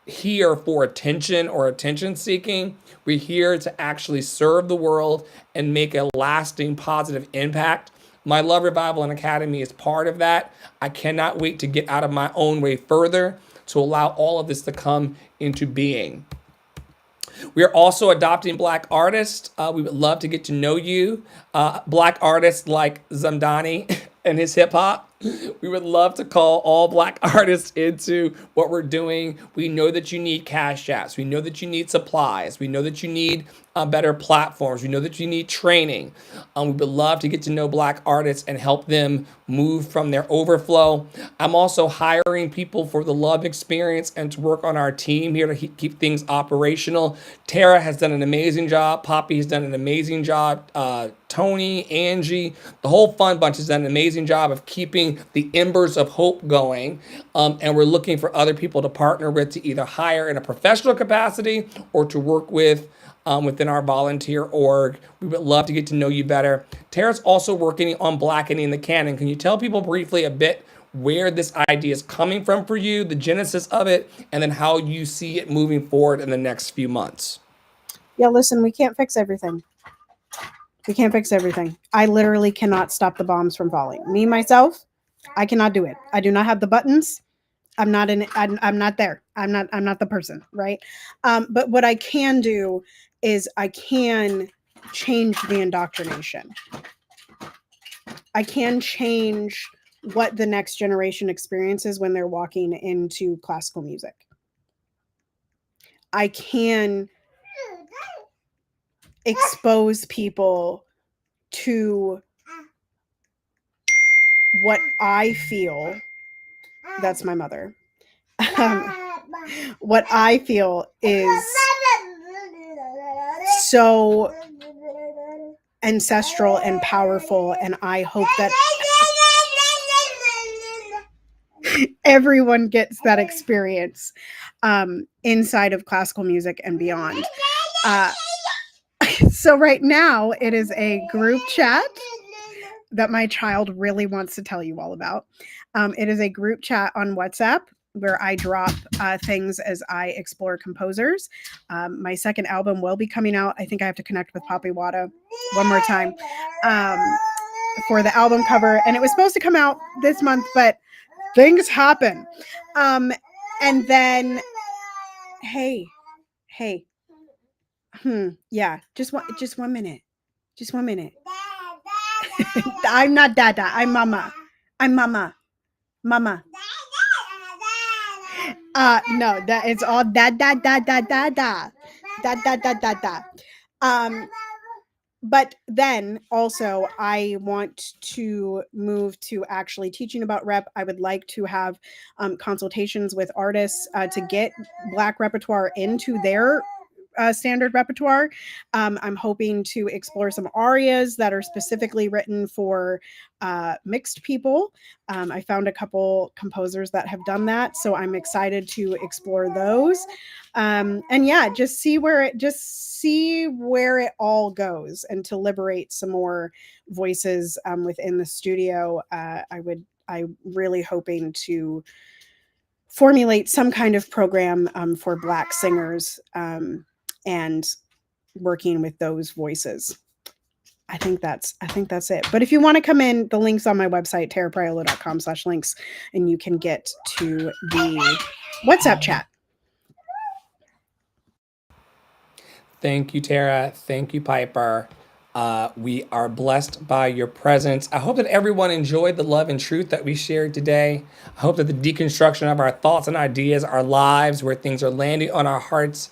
here for attention or attention seeking. We're here to actually serve the world and make a lasting positive impact. My Love Revival and Academy is part of that. I cannot wait to get out of my own way further to allow all of this to come into being. We are also adopting Black artists. We would love to get to know you. Black artists like Zamdani and his hip hop. We would love to call all Black artists into what we're doing. We know that you need cash apps. We know that you need supplies. We know that you need better platforms. We know that you need training. We would love to get to know Black artists and help them move from their overflow. I'm also hiring people for the Love Experience and to work on our team here to keep things operational. Tara has done an amazing job. Poppy has done an amazing job. Tony, Angie, the whole fun bunch has done an amazing job of keeping the embers of hope going. And we're looking for other people to partner with to either hire in a professional capacity or to work with within our volunteer org. We would love to get to know you better. Tara's also working on blackening the canon. Can you tell people briefly a bit where this idea is coming from for you, the genesis of it, and then how you see it moving forward in the next few months? Yeah, listen, we can't fix everything. We can't fix everything. I literally cannot stop the bombs from falling. Me, myself, I cannot do it. I do not have the buttons. I'm not there. I'm not the person, right? But what I can do is I can change the indoctrination. I can change what the next generation experiences when they're walking into classical music. I can expose people to what I feel. That's my mother. What I feel is so ancestral and powerful, and I hope that everyone gets that experience inside of classical music and beyond. So right now it is a group chat that my child really wants to tell you all about. It is a group chat on WhatsApp where I drop things as I explore composers. My second album will be coming out. I think I have to connect with Poppy Wada one more time for the album cover. And it was supposed to come out this month, but things happen. And then, hey. Yeah, just one minute. Just 1 minute. I'm not Dada. I'm Mama. Mama. No, that it's all da. But then also I want to move to actually teaching about rep. I would like to have consultations with artists to get Black repertoire into their standard repertoire. I'm hoping to explore some arias that are specifically written for mixed people. I found a couple composers that have done that, so I'm excited to explore those. And yeah, just see where it all goes, and to liberate some more voices within the studio. I'm really hoping to formulate some kind of program for Black singers, and working with those voices. I think that's it. But if you want to come in, the link's on my website, tarapriolo.com/links, and you can get to the WhatsApp chat. Thank you, Tara. Thank you, Piper. We are blessed by your presence. I hope that everyone enjoyed the love and truth that we shared today. I hope that the deconstruction of our thoughts and ideas, our lives, where things are landing on our hearts,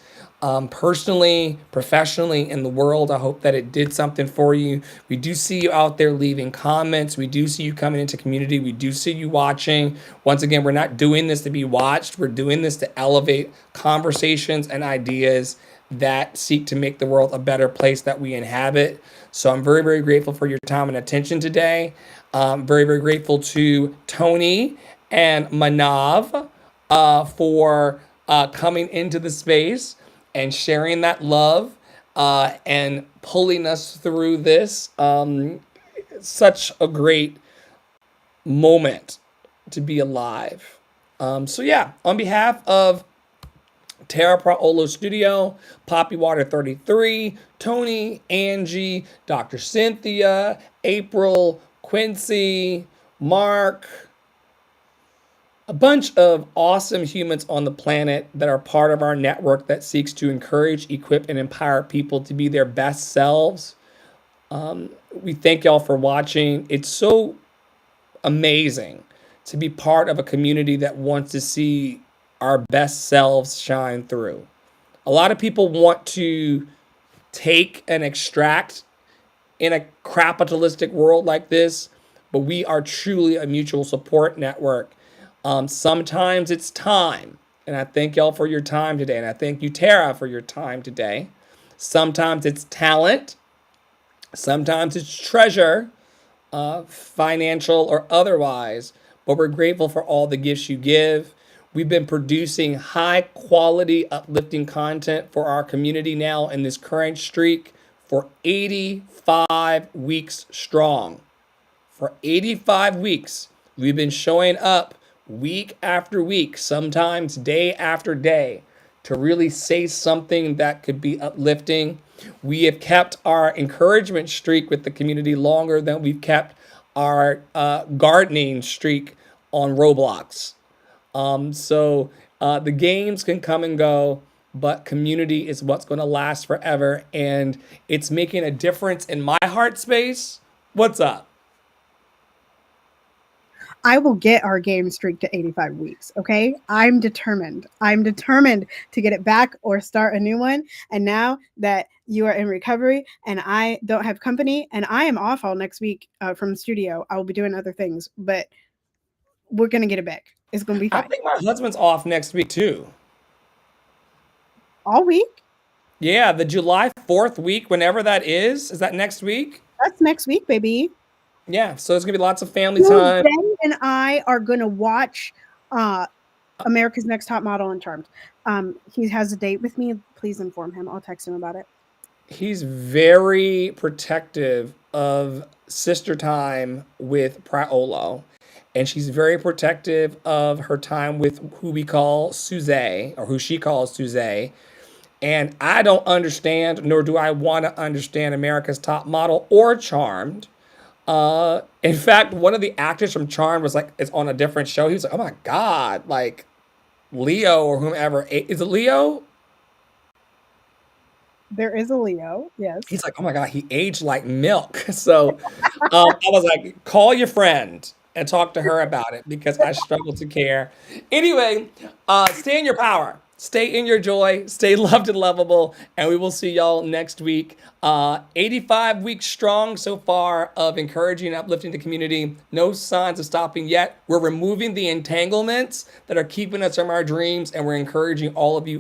personally, professionally, in the world, I hope that it did something for you. We do see you out there leaving comments. We do see you coming into community. We do see you watching. Once again, we're not doing this to be watched. We're doing this to elevate conversations and ideas that seek to make the world a better place that we inhabit. So I'm very, very grateful for your time and attention today. Very, very grateful to Tony and Manav for coming into the space and sharing that love and pulling us through this. Such a great moment to be alive. So yeah, on behalf of Tara Praolo Studio, Poppy Water 33, Tony, Angie, Dr. Cynthia, April, Quincy, Mark, a bunch of awesome humans on the planet that are part of our network that seeks to encourage, equip, and empower people to be their best selves. We thank y'all for watching. It's so amazing to be part of a community that wants to see our best selves shine through. A lot of people want to take and extract in a capitalistic world like this, but we are truly a mutual support network. Sometimes it's time, and I thank y'all for your time today, and I thank you, Tara, for your time today. Sometimes it's talent, sometimes it's treasure, financial or otherwise, but we're grateful for all the gifts you give. We've been producing high quality, uplifting content for our community now in this current streak for 85 weeks strong. For 85 weeks, we've been showing up week after week, sometimes day after day, to really say something that could be uplifting. We have kept our encouragement streak with the community longer than we've kept our gardening streak on Roblox. So the games can come and go, but community is what's going to last forever, and it's making a difference in my heart space. What's up? I will get our game streak to 85 weeks. Okay. I'm determined. I'm determined to get it back or start a new one. And now that you are in recovery and I don't have company and I am off all next week from the studio, I will be doing other things, but we're going to get it back. It's going to be I fine. think my husband's off next week too. All week? Yeah, the July 4th week, whenever that is that next week? That's next week, baby. Yeah, so it's going to be lots of family So time. Ben and I are going to watch America's Next Top Model and Charmed. He has a date with me. Please inform him. I'll text him about it. He's very protective of sister time with Praolo, and she's very protective of her time with who we call Suze, or who she calls Suze. And I don't understand, nor do I want to understand America's Top Model or Charmed. In fact, one of the actors from Charmed was like, it's on a different show. He was like, oh my God, like Leo or whomever. Is it Leo? There is a Leo, yes. He's like, oh my God, he aged like milk. So I was like, call your friend and talk to her about it because I struggle to care. Anyway, stay in your power. Stay in your joy. Stay loved and lovable. And we will see y'all next week. 85 weeks strong so far of encouraging and uplifting the community. No signs of stopping yet. We're removing the entanglements that are keeping us from our dreams. And we're encouraging all of you